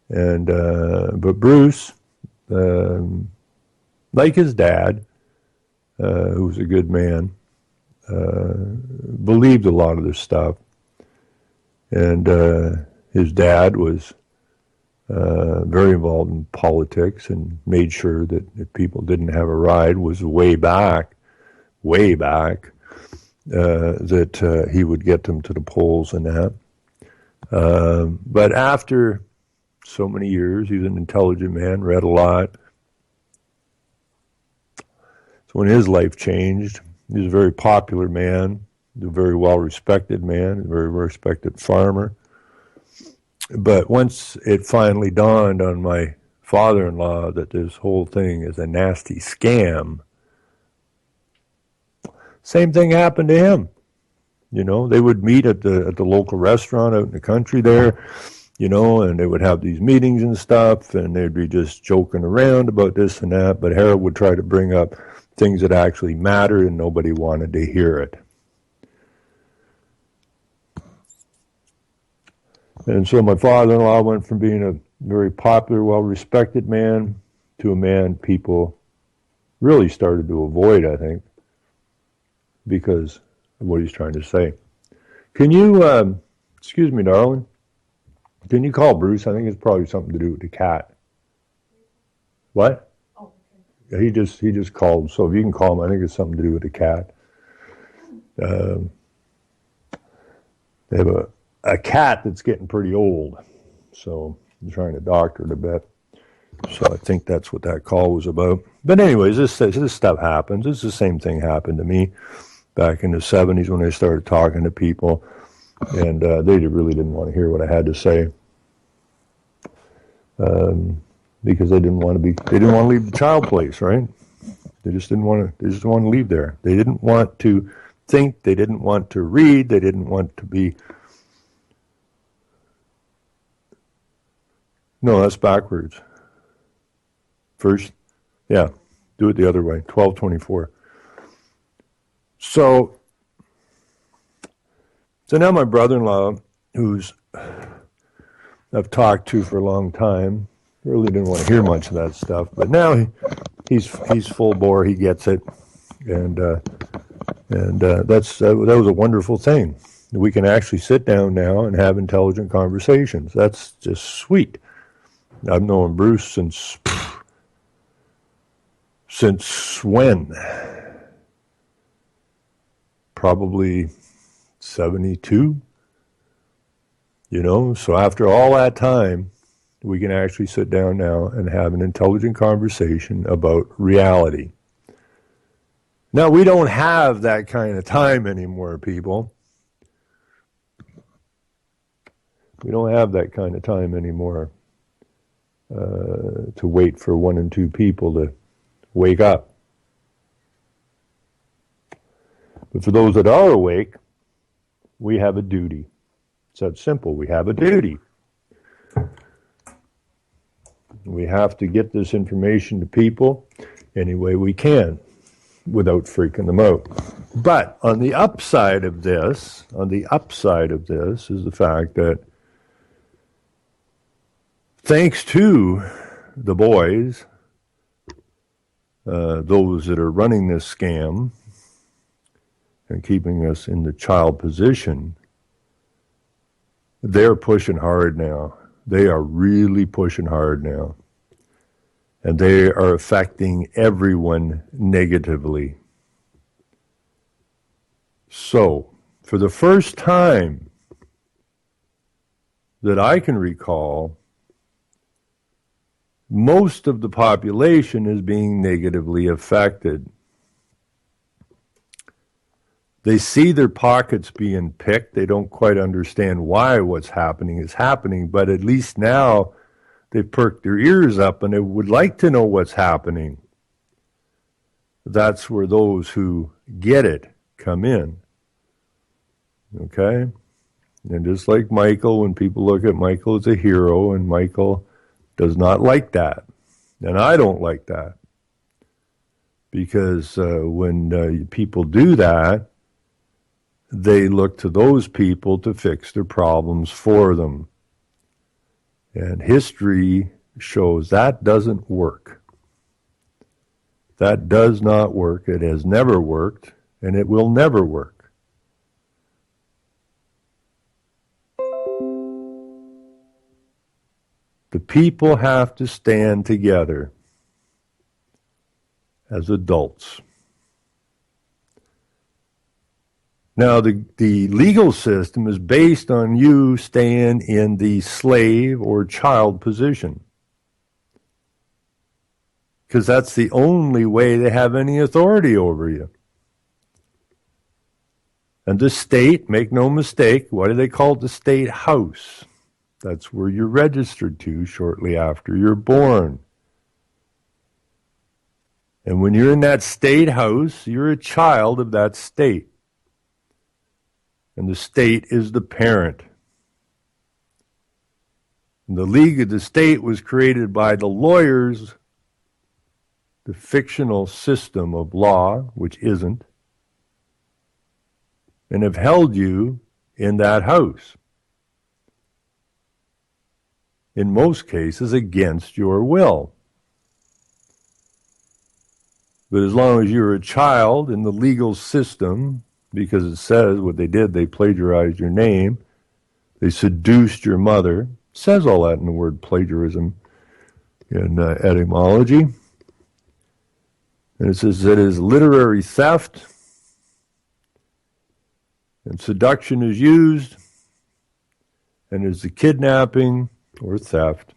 And but Bruce, like his dad, who was a good man, believed a lot of this stuff. And his dad was very involved in politics and made sure that if people didn't have a ride, was way back, that he would get them to the polls and that. But after so many years, he was an intelligent man, read a lot. So when his life changed, he was a very popular man, a very well-respected man, a very respected farmer. But once it finally dawned on my father-in-law that this whole thing is a nasty scam, same thing happened to him. You know, they would meet at the local restaurant out in the country there, you know, and they would have these meetings and stuff, and they'd be just joking around about this and that, but Harold would try to bring up things that actually mattered, and nobody wanted to hear it. And so my father-in-law went from being a very popular, well-respected man to a man people really started to avoid, I think, because of what he's trying to say. Can you, excuse me, darling, can you call Bruce? I think it's probably something to do with the cat. What? Oh, okay. He just called, so if you can call him, I think it's something to do with the cat. They have a cat that's getting pretty old, so I'm trying to doctor it a bit. So I think that's what that call was about. But anyways, this stuff happens. It's the same thing happened to me back in the 70s when I started talking to people, and they really didn't want to hear what I had to say because they didn't want to leave the child place, right? They just wanted to leave there. They didn't want to think. They didn't want to read. They didn't want to be. No, that's backwards. First, yeah, do it the other way. 12:24. So now my brother-in-law, who's I've talked to for a long time, really didn't want to hear much of that stuff, but now he's full bore. He gets it, and that was a wonderful thing. We can actually sit down now and have intelligent conversations. That's just sweet. I've known Bruce since when? Probably 72. So after all that time, we can actually sit down now and have an intelligent conversation about reality. Now, we don't have that kind of time anymore, people. We don't have that kind of time anymore to wait for one and two people to wake up. But for those that are awake, we have a duty. It's that simple. We have a duty. We have to get this information to people any way we can without freaking them out. But on the upside of this is the fact that thanks to the boys, those that are running this scam and keeping us in the child position, they're pushing hard now. They are really pushing hard now. And they are affecting everyone negatively. So, for the first time that I can recall, most of the population is being negatively affected. They see their pockets being picked. They don't quite understand why what's happening is happening, but at least now they've perked their ears up and they would like to know what's happening. That's where those who get it come in. Okay? And just like Michael, when people look at Michael as a hero, and Michael does not like that. And I don't like that. Because when people do that, they look to those people to fix their problems for them. And history shows that doesn't work. That does not work. It has never worked, and it will never work. The people have to stand together as adults. Now, the legal system is based on you staying in the slave or child position, because that's the only way they have any authority over you. And the state, make no mistake, what do they call it? The state house. That's where you're registered to shortly after you're born. And when you're in that state house, you're a child of that state. And the state is the parent. And the League of the State was created by the lawyers, the fictional system of law, which isn't, and have held you in that house. in most cases against your will. But as long as you're a child in the legal system, because it says what they did, they plagiarized your name, they seduced your mother, it says all that in the word plagiarism in etymology. And it says that is literary theft, and seduction is used, and is the kidnapping or theft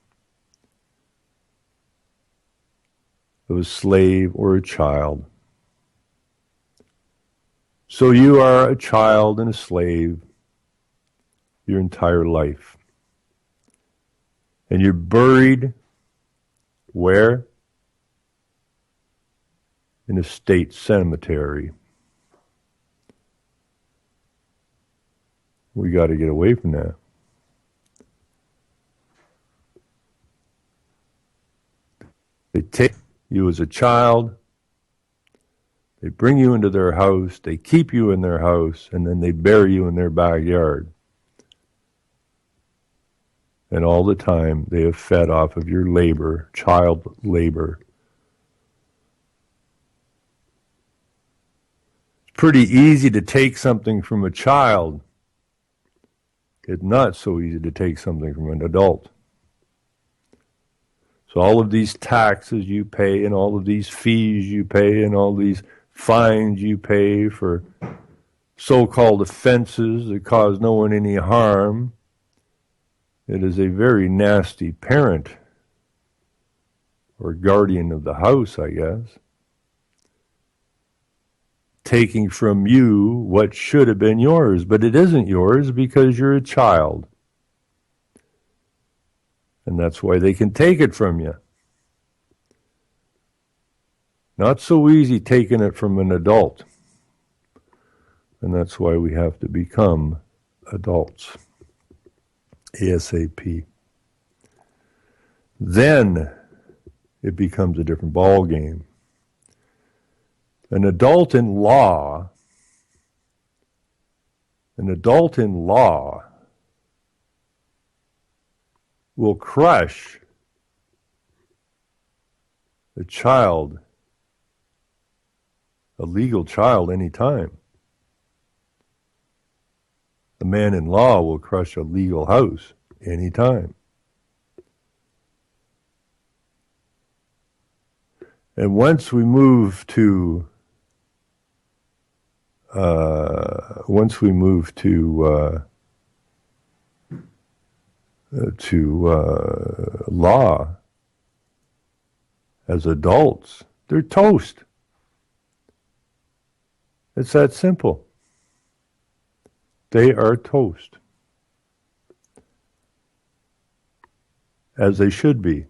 of a slave or a child. So you are a child and a slave your entire life. And you're buried where? In a state cemetery. We got to get away from that. They take you as a child, they bring you into their house, they keep you in their house, and then they bury you in their backyard. And all the time they have fed off of your labor, child labor. It's pretty easy to take something from a child. It's not so easy to take something from an adult. So all of these taxes you pay and all of these fees you pay and all these fines you pay for so-called offenses that cause no one any harm, it is a very nasty parent or guardian of the house, I guess, taking from you what should have been yours, but it isn't yours because you're a child. And that's why they can take it from you. Not so easy taking it from an adult. And that's why we have to become adults. ASAP. Then it becomes a different ball game. An adult in law will crush a child, a legal child, any time. A man in law will crush a legal house any time. And once we move to law as adults, they're toast. It's that simple. They are toast. As they should be.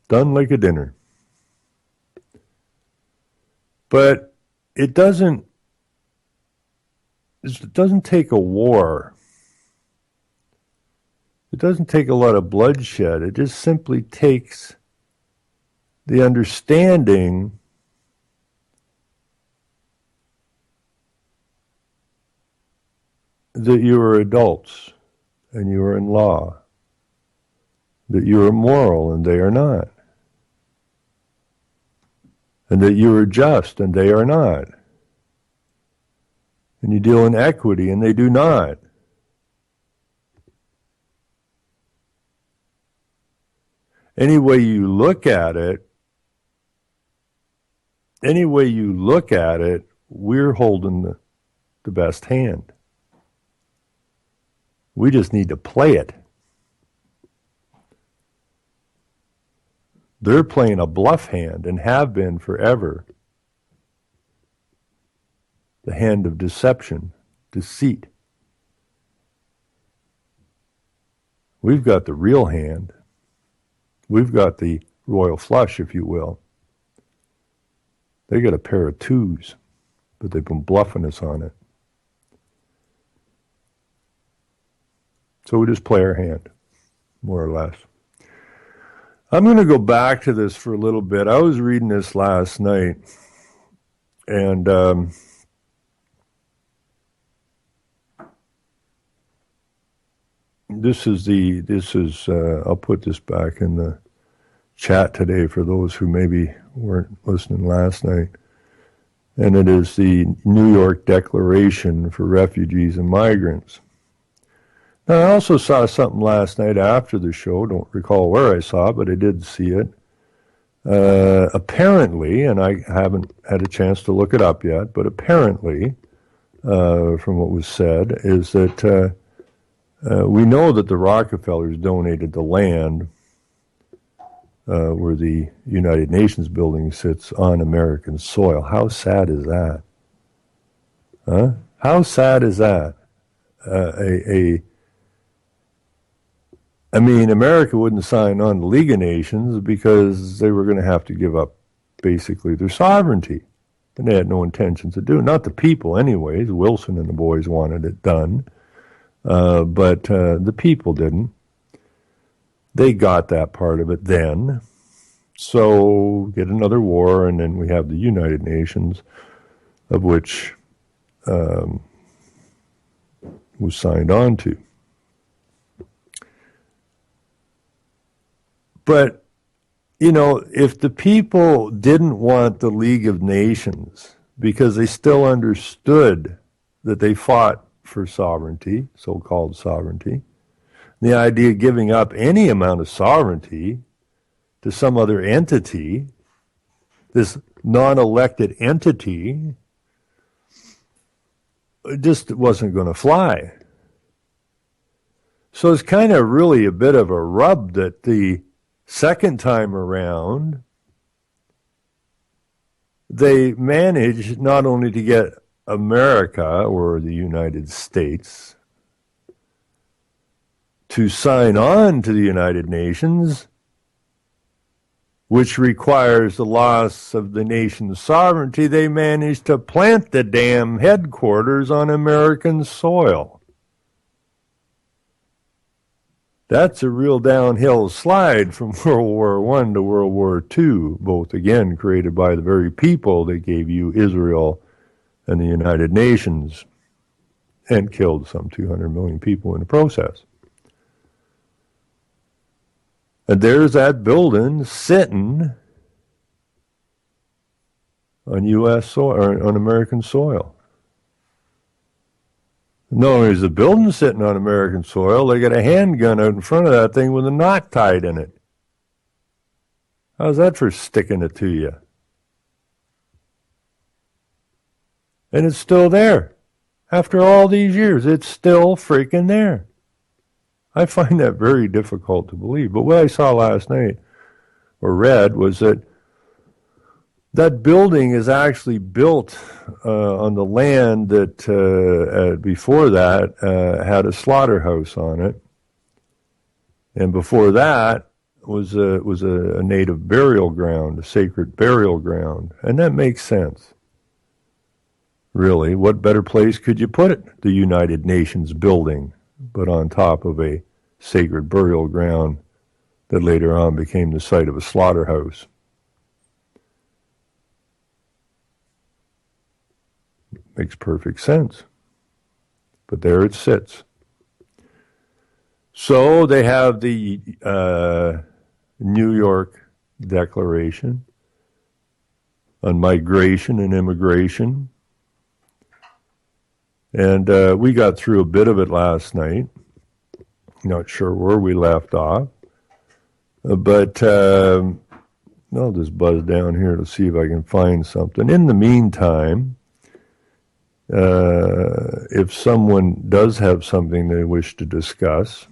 Done like a dinner. But it doesn't take a war. It doesn't take a lot of bloodshed. It just simply takes the understanding that you are adults and you are in law, that you are moral and they are not, and that you are just and they are not, and you deal in equity and they do not. Any way you look at it, we're holding the best hand. We just need to play it. They're playing a bluff hand and have been forever. The hand of deception, deceit. We've got the real hand. We've got the royal flush, if you will. They got a pair of twos, but they've been bluffing us on it. So we just play our hand, more or less. I'm going to go back to this for a little bit. I was reading this last night, and I'll put this back in the chat today for those who maybe weren't listening last night. And it is the New York Declaration for Refugees and Migrants. Now, I also saw something last night after the show. Don't recall where I saw it, but I did see it. Apparently, and I haven't had a chance to look it up yet, but apparently, from what was said, is that we know that the Rockefellers donated the land where the United Nations building sits on American soil. How sad is that? Huh? How sad is that? I mean, America wouldn't sign on the League of Nations because they were going to have to give up basically their sovereignty. And they had no intention to do it. Not the people, anyways. Wilson and the boys wanted it done. But the people didn't. They got that part of it then. So get another war, and then we have the United Nations, of which was signed on to. But, you know, if the people didn't want the League of Nations because they still understood that they fought for sovereignty, so-called sovereignty, the idea of giving up any amount of sovereignty to some other entity, this non-elected entity, it just wasn't going to fly. So it's kind of really a bit of a rub that the second time around, they managed not only to get America or the United States to sign on to the United Nations, which requires the loss of the nation's sovereignty, they managed to plant the damn headquarters on American soil. That's a real downhill slide from World War I to World War II, both again created by the very people that gave you Israel and the United Nations and killed some 200 million people in the process. And there's that building sitting on U.S. soil, or on American soil. Not only is the building sitting on American soil, they got a handgun out in front of that thing with a knot tied in it. How's that for sticking it to you? And it's still there. After all these years, it's still freaking there. I find that very difficult to believe. But what I saw last night, or read, was that that building is actually built on the land that before that had a slaughterhouse on it, and before that was a native burial ground, a sacred burial ground, and that makes sense. Really, what better place could you put it? The United Nations building, but on top of a sacred burial ground that later on became the site of a slaughterhouse. Makes perfect sense. But there it sits. So they have the New York Declaration on migration and immigration. And we got through a bit of it last night. Not sure where we left off. But I'll just buzz down here to see if I can find something. In the meantime, if someone does have something they wish to discuss,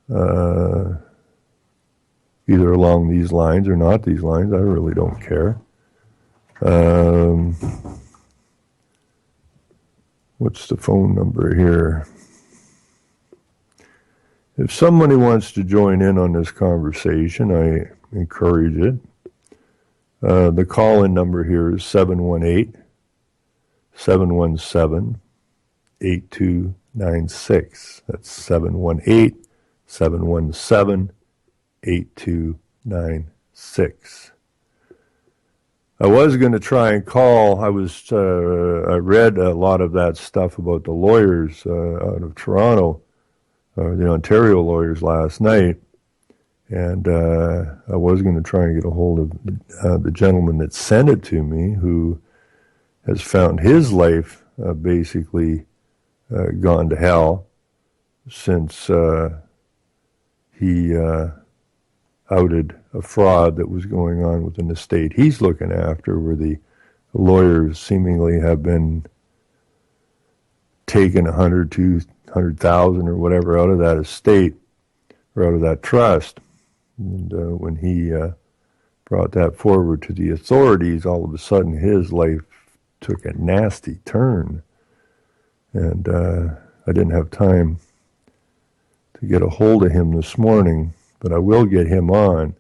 either along these lines or not these lines, I really don't care. What's the phone number here? If somebody wants to join in on this conversation, I encourage it. The call-in number here is 718-717-8296. That's 718-717-8296. I was going to try and call. I read a lot of that stuff about the lawyers out of Toronto the Ontario lawyers last night, and I was going to try and get a hold of the gentleman that sent it to me, who has found his life basically gone to hell since he outed a fraud that was going on with an estate he's looking after, where the lawyers seemingly have been taking 100, 200,000 or whatever out of that estate or out of that trust. And when he brought that forward to the authorities, all of a sudden his life took a nasty turn. And I didn't have time to get a hold of him this morning, but I will get him on.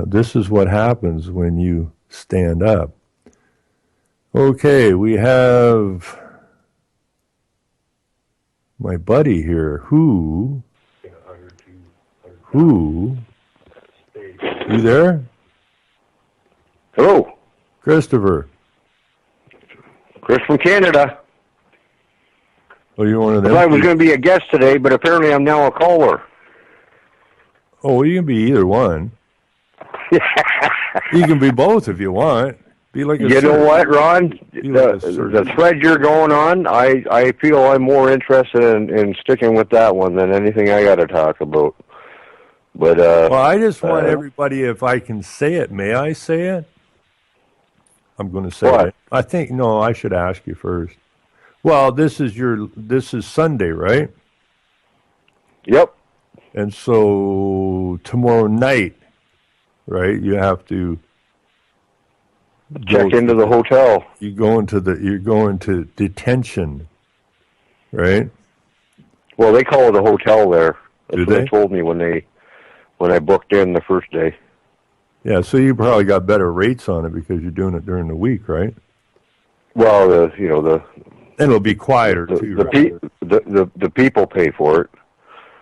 This is what happens when you stand up. Okay, we have my buddy here, who, you there? Hello. Christopher. Chris from Canada. Oh, you're one of them? I was going to be a guest today, but apparently I'm now a caller. Oh, well, you can be either one. You can be both if you want. Be like a You know what, Ron? The thread you're going on, I feel I'm more interested in sticking with that one than anything I got to talk about. But well, I just want everybody, if I can say it, may I say it? I'm going to say what? it. I think, no, I should ask you first. Well, this is Sunday, right? Yep. And so tomorrow night, right, you have to Check into the hotel. you're going to detention, right? Well, they call it a hotel there. That's Do what they they? told me when I booked in the first day. Yeah, so you probably got better rates on it because you're doing it during the week, right? Well, And it'll be quieter too, right? the people pay for it.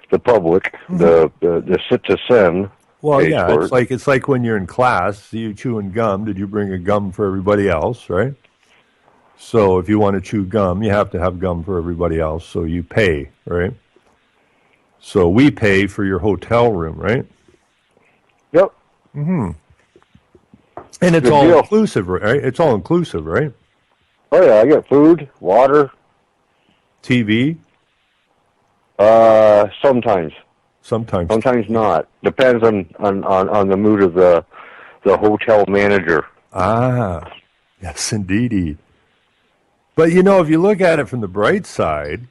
The public, the citizen. Well, pays yeah, for it. it's like when you're in class, you chewing gum. Did you bring a gum for everybody else, right? So if you want to chew gum, you have to have gum for everybody else. So you pay, right? So we pay for your hotel room, right? Yep. And it's Good all deal. inclusive, right? It's all inclusive, right? Oh yeah, I get food, water. TV, Sometimes. Sometimes not. Depends on the mood of the hotel manager. Ah, yes, indeedy. But, if you look at it from the bright side,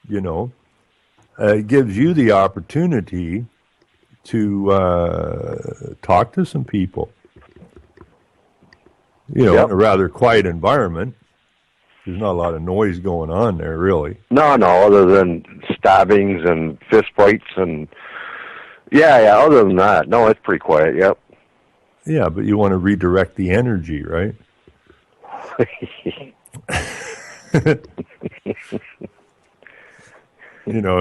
it gives you the opportunity to talk to some people, in a rather quiet environment. There's not a lot of noise going on there, really. No, other than stabbings and fist fights and other than that. No, it's pretty quiet, yep. Yeah, but you want to redirect the energy, right?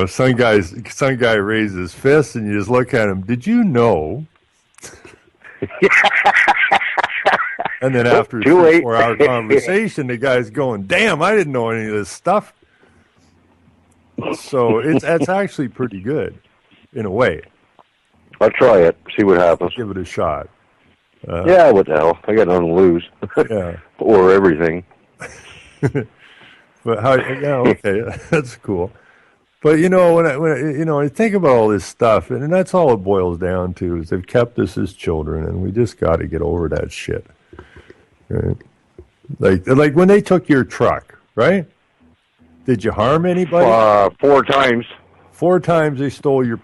Some guy raises his fist and you just look at him, did you know? And then after a 3-4 hour conversation, the guy's going, damn, I didn't know any of this stuff. So it's actually pretty good, in a way. I'll try it, see what happens. Give it a shot. What the hell? I got nothing to lose. Yeah. Or everything. But okay, that's cool. But when I think about all this stuff, and that's all it boils down to, is they've kept us as children, and we just got to get over that shit. Right? Like when they took your truck, right? Did you harm anybody? 4 times. 4 times they stole your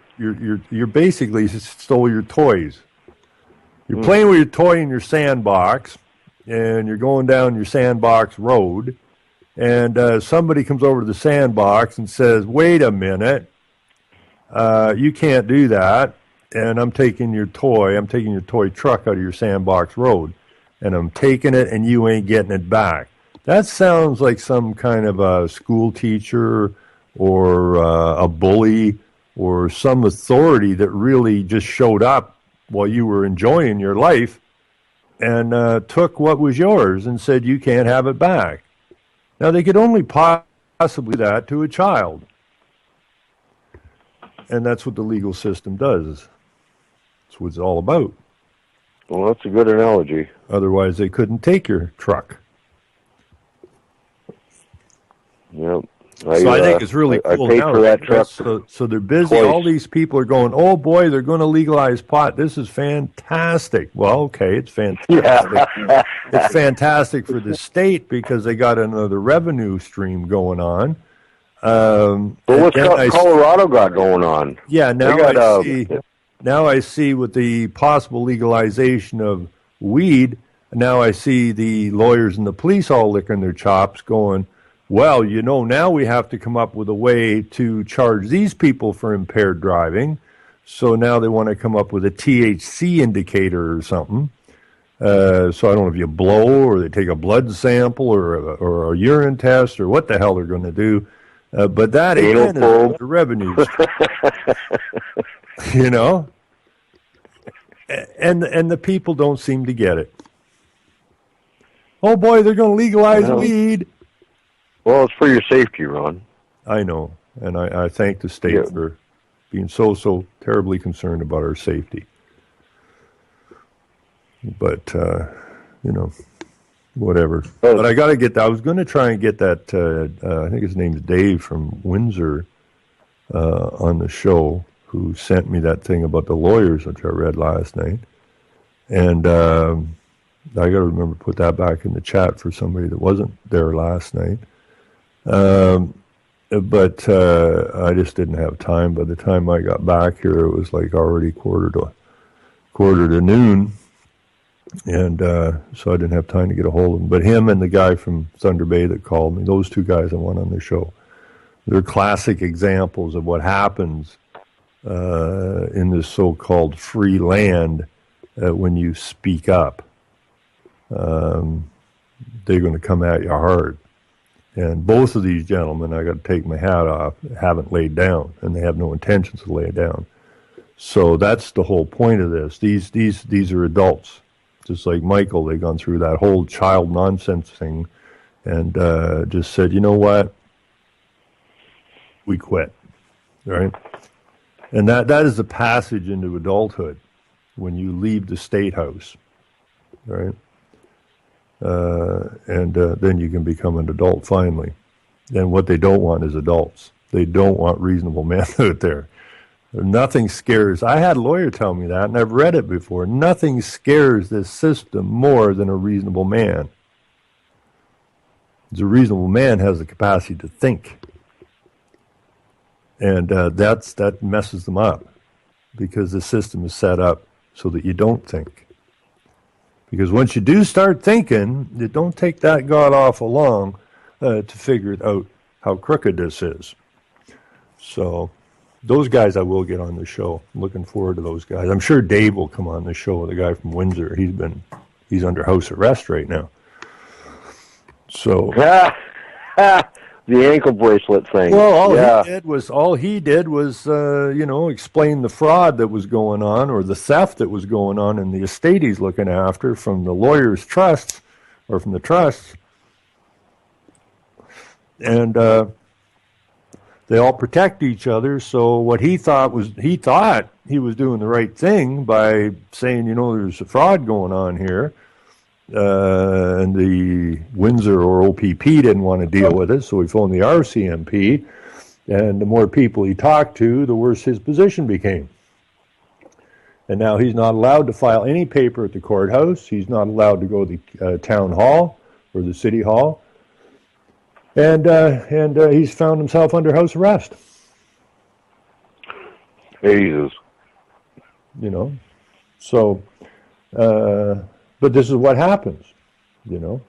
basically stole your toys. You're playing with your toy in your sandbox, and you're going down your sandbox road, and somebody comes over to the sandbox and says, wait a minute, you can't do that, and I'm taking your toy truck out of your sandbox road, and I'm taking it, and you ain't getting it back. That sounds like some kind of a school teacher or a bully or some authority that really just showed up while you were enjoying your life and took what was yours and said you can't have it back. Now, they could only possibly do that to a child. And that's what the legal system does. That's what it's all about. Well, that's a good analogy. Otherwise, they couldn't take your truck. Yep. So I think it's really cool. I paid now. for that truck. So they're busy. Twice. All these people are going, oh boy, they're going to legalize pot. This is fantastic. Well, okay, it's fantastic. Yeah. It's fantastic for the state because they got another revenue stream going on. But what's Colorado got going on? Yeah, now They got, I see. Now I see with the possible legalization of weed. Now I see the lawyers and the police all licking their chops, going, well, you know, now we have to come up with a way to charge these people for impaired driving. So now they want to come up with a THC indicator or something. So I don't know if you blow or they take a blood sample or a urine test or what the hell they're going to do. But that again is the revenue stream. You know? And the people don't seem to get it. Oh boy, they're going to legalize weed. Well, it's for your safety, Ron. I know, and I thank the state for being so terribly concerned about our safety. But, you know, whatever. But I got to get, I was going to try and get that, I think his name's Dave from Windsor on the show, who sent me that thing about the lawyers, which I read last night. And I got to remember to put that back in the chat for somebody that wasn't there last night. But I just didn't have time. By the time I got back here, it was like already quarter to noon, and so I didn't have time to get a hold of him. But him and the guy from Thunder Bay that called me, those two guys I want on the show, they're classic examples of what happens in this so-called free land when you speak up. They're going to come at you hard. And both of these gentlemen, I got to take my hat off, haven't laid down, and they have no intentions to lay it down. So that's the whole point of this. These are adults, just like Michael. They've gone through that whole child nonsense thing, and just said, you know what, we quit, right? And that is the passage into adulthood when you leave the state house, right? And then you can become an adult finally. And what they don't want is adults. They don't want reasonable men out there. Nothing scares. I had a lawyer tell me that, and I've read it before. Nothing scares this system more than a reasonable man. A reasonable man has the capacity to think. And that messes them up because the system is set up so that you don't think. Because once you do start thinking, it don't take that god-awful long to figure out how crooked this is. So those guys I will get on the show. I'm looking forward to those guys. I'm sure Dave will come on the show, the guy from Windsor. He's under house arrest right now. So the ankle bracelet thing. Well, all he did was explain the fraud that was going on or the theft that was going on in the estate he's looking after from the lawyers' trusts or from the trusts. And they all protect each other. So what he thought he was doing the right thing by saying, there's a fraud going on here. And the Windsor or OPP didn't want to deal with it, so he phoned the RCMP, and the more people he talked to, the worse his position became. And now he's not allowed to file any paper at the courthouse. He's not allowed to go to the town hall or the city hall. And he's found himself under house arrest. Jesus. So... but this is what happens, so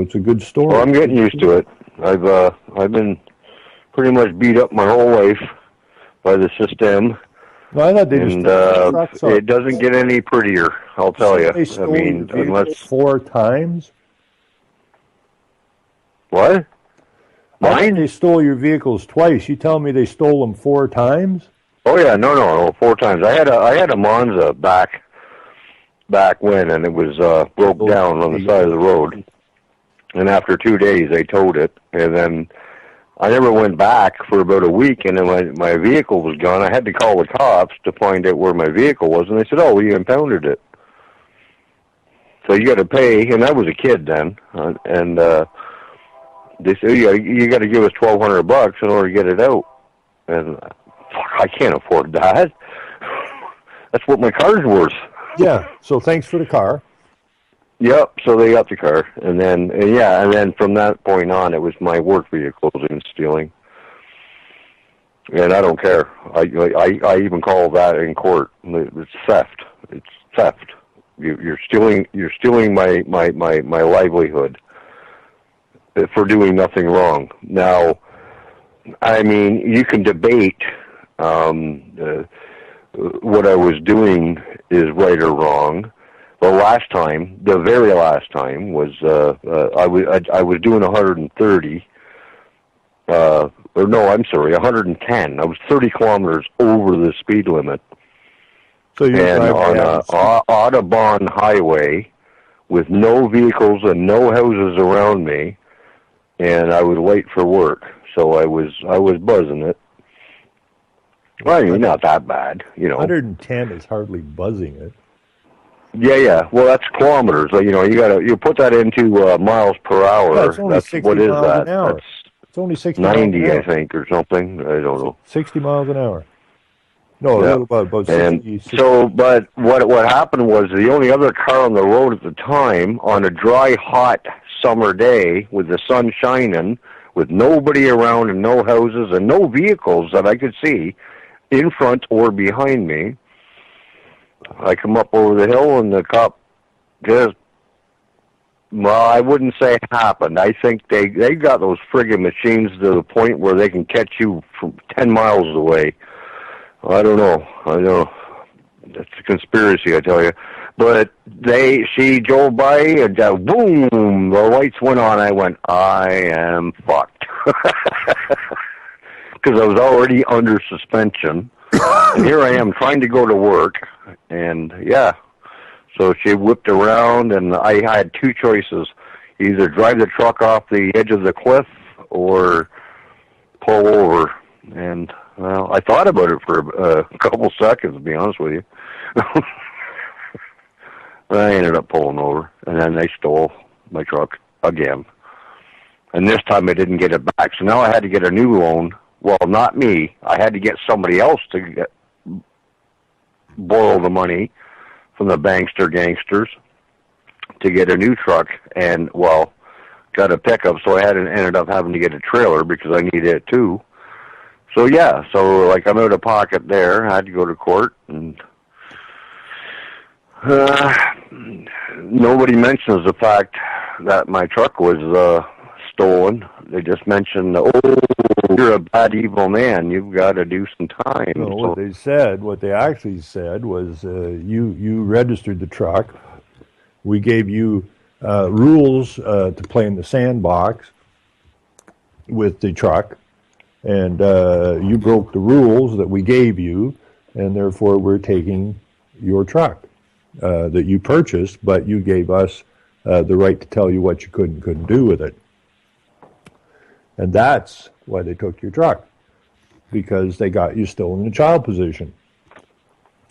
it's a good story. Well, I'm getting used to it. I've been pretty much beat up my whole life by the system. No, I thought they just it doesn't get any prettier, I'll tell you. I mean, unless 4 times. What? Mine? They stole your vehicles twice. You tell me they stole them 4 times? Oh yeah, no, 4 times. I had a Monza back when, and it was broke down on the side of the road. And after 2 days, they towed it, and then I never went back for about a week, and then my vehicle was gone. I had to call the cops to find out where my vehicle was, and they said, "Oh, well, you impounded it, so you got to pay." And I was a kid then, and they said, "You got to give us $1,200 in order to get it out." And I can't afford that. That's what my car's worth. Yeah. So thanks for the car. Yep. So they got the car, and then from that point on, it was my work vehicles in stealing, and I don't care. I even call that in court. It's theft. It's theft. You're stealing my livelihood for doing nothing wrong. Now, I mean, you can debate what I was doing is right or wrong. The very last time was I was doing 130. 110. I was 30 kilometers over the speed limit. So you're on a Audubon highway with no vehicles and no houses around me, and I was late for work. So I was buzzing it. Well, I mean, not that bad, 110 is hardly buzzing it. Yeah. Well, that's kilometers. You put that into miles per hour. Yeah, it's only that's 60 what is miles that? an hour. That's It's only 60 90, miles an hour. I think, or something. I don't know. 60 miles an hour. No, Yeah. about 60, And 60. so, but what happened was the only other car on the road at the time, on a dry, hot summer day with the sun shining, with nobody around and no houses and no vehicles that I could see in front or behind me, I come up over the hill and the cop just, well, I wouldn't say happened. I think they got those friggin' machines to the point where they can catch you from 10 miles away. I don't know. That's a conspiracy, I tell you. But she drove by and boom, the lights went on. I went, I am fucked. Because I was already under suspension. And here I am trying to go to work. And yeah, so she whipped around, and I had two choices. Either drive the truck off the edge of the cliff or pull over. And, well, I thought about it for a couple seconds, to be honest with you. I ended up pulling over, and then they stole my truck again. And this time I didn't get it back. So now I had to get a new loan. Well, not me. I had to get somebody else to borrow the money from the bankster gangsters to get a new truck, and, well, got a pickup, so I ended up having to get a trailer because I needed it too. So, yeah, like, I'm out of pocket there. I had to go to court, and nobody mentions the fact that my truck was stolen. They just mentioned, oh, you're a bad, evil man. You've got to do some time. No, what they actually said was you registered the truck. We gave you rules to play in the sandbox with the truck, and you broke the rules that we gave you, and therefore we're taking your truck that you purchased, but you gave us the right to tell you what you could and couldn't do with it. And that's why they took your truck, because they got you still in the child position.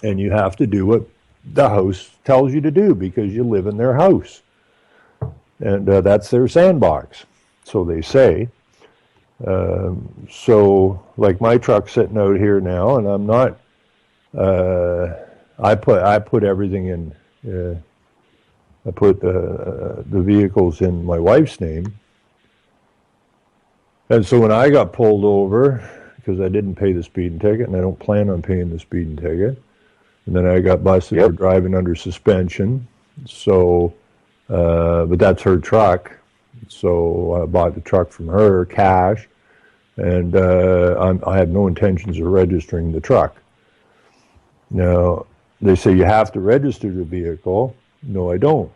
And you have to do what the house tells you to do because you live in their house. And that's their sandbox, so they say. So, like my truck's sitting out here now, and I'm not, I put everything in, I put the vehicles in my wife's name. And so when I got pulled over, because I didn't pay the speeding ticket, and I don't plan on paying the speeding ticket, and then I got busted for driving under suspension. So, but that's her truck. So I bought the truck from her, cash, and I have no intentions of registering the truck. Now, they say you have to register the vehicle. No, I don't.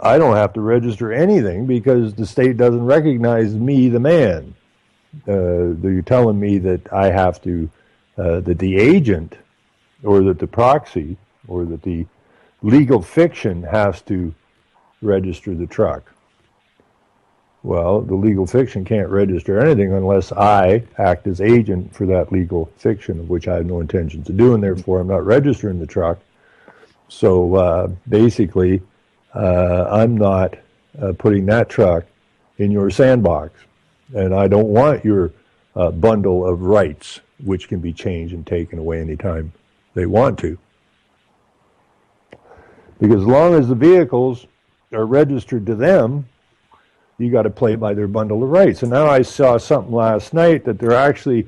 I don't have to register anything because the state doesn't recognize me, the man. You're telling me that I have to, that the agent or that the proxy or that the legal fiction has to register the truck. Well, the legal fiction can't register anything unless I act as agent for that legal fiction, of which I have no intentions of doing. Therefore, I'm not registering the truck. So basically, I'm not putting that truck in your sandbox. And I don't want your bundle of rights, which can be changed and taken away anytime they want to. Because as long as the vehicles are registered to them, you got to play by their bundle of rights. And now I saw something last night that they're actually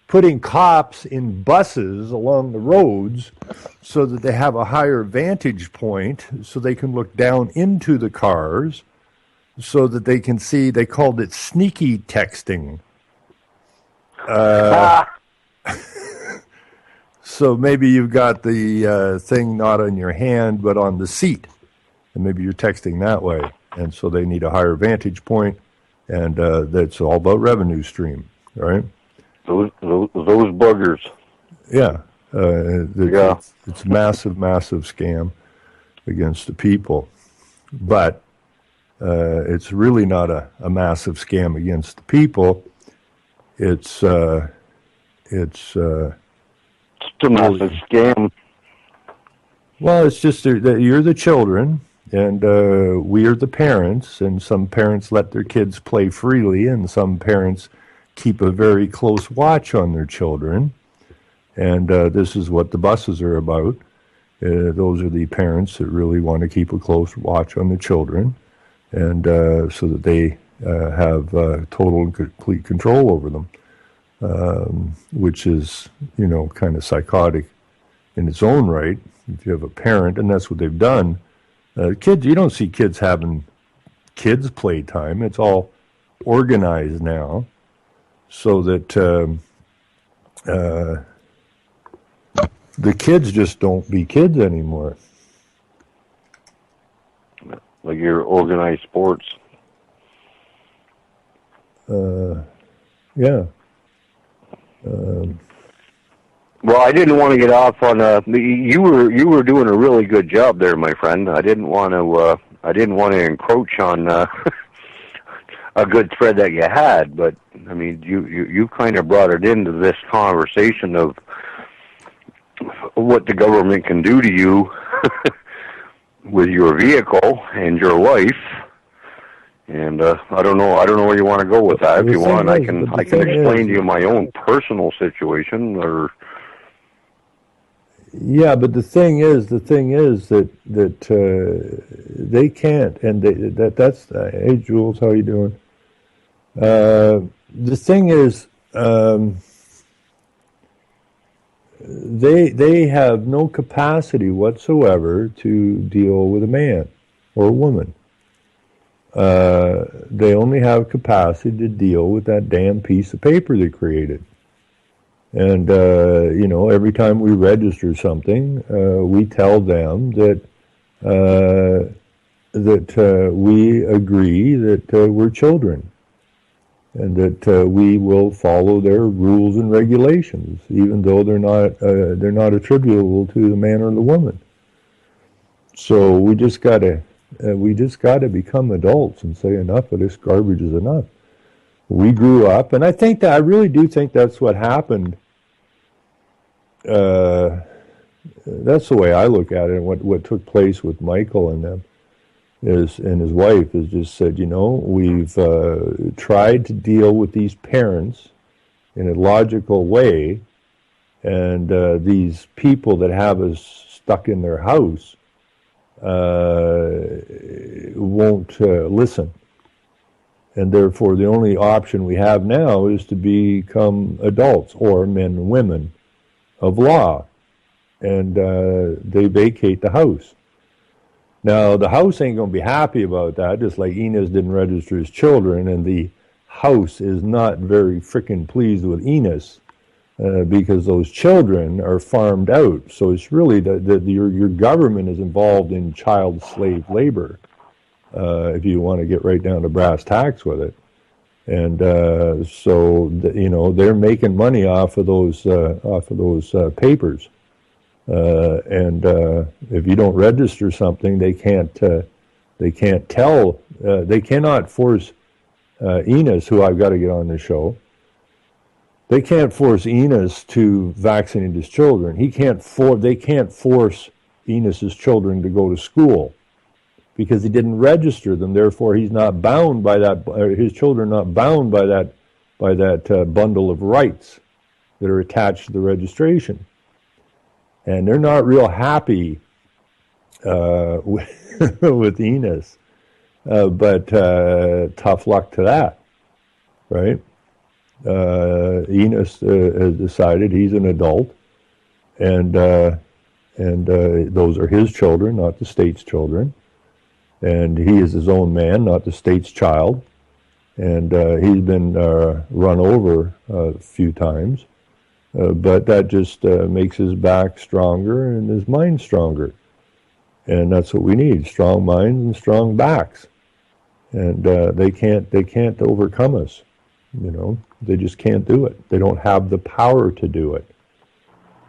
putting cops in buses along the roads so that they have a higher vantage point so they can look down into the cars so that they can see. They called it sneaky texting. So maybe you've got the thing not on your hand but on the seat, and maybe you're texting that way. And so they need a higher vantage point, and that's all about revenue stream, right? Those buggers. Yeah. It's a massive, massive scam against the people. But it's really not a massive scam against the people. It's a massive scam. Well, it's just that you're the children, and we are the parents, and some parents let their kids play freely, and some parents keep a very close watch on their children. And this is what the buses are about. Those are the parents that really want to keep a close watch on the children, and so that they have total and complete control over them, which is, kind of psychotic in its own right. If you have a parent, and that's what they've done. Kids, you don't see kids having kids' playtime. It's all organized now so that the kids just don't be kids anymore. Like your organized sports. Yeah. Well, I didn't want to get off on you were doing a really good job there, my friend. I didn't want to encroach on a good thread that you had, but I mean, you kind of brought it into this conversation of what the government can do to you with your vehicle and your life. And I don't know where you want to go with that. If you want, I can explain to you my own personal situation, or. Yeah, but the thing is that they can't, and that's hey Jules, how you doing? The thing is, they have no capacity whatsoever to deal with a man or a woman. They only have capacity to deal with that damn piece of paper they created. And, every time we register something, we tell them that we agree that we're children, and that we will follow their rules and regulations, even though they're not attributable to the man or the woman. So we just gotta become adults and say enough of this garbage is enough. We grew up, and I really do think that's what happened. That's the way I look at it, and what took place with Michael and them and his wife is just said, we've tried to deal with these parents in a logical way, and these people that have us stuck in their house won't listen. And therefore, the only option we have now is to become adults, or men and women of law. And they vacate the house. Now, the house ain't going to be happy about that, just like Enos didn't register his children, and the house is not very frickin' pleased with Enos because those children are farmed out. So it's really your government is involved in child slave labor. If you want to get right down to brass tacks with it. And they're making money off of those papers. And if you don't register something, they cannot force Enos, who I've got to get on the show, they can't force Enos to vaccinate his children. They can't force Enos's children to go to school because he didn't register them. Therefore, he's not bound by that. His children are not bound by that bundle of rights that are attached to the registration. And they're not real happy with Enos. But tough luck to that, right? Enos has decided he's an adult, and those are his children, not the state's children. And he is his own man, not the state's child. And he's been run over a few times. But that just makes his back stronger and his mind stronger. And that's what we need, strong minds and strong backs. And they can't overcome us, you know. They just can't do it. They don't have the power to do it.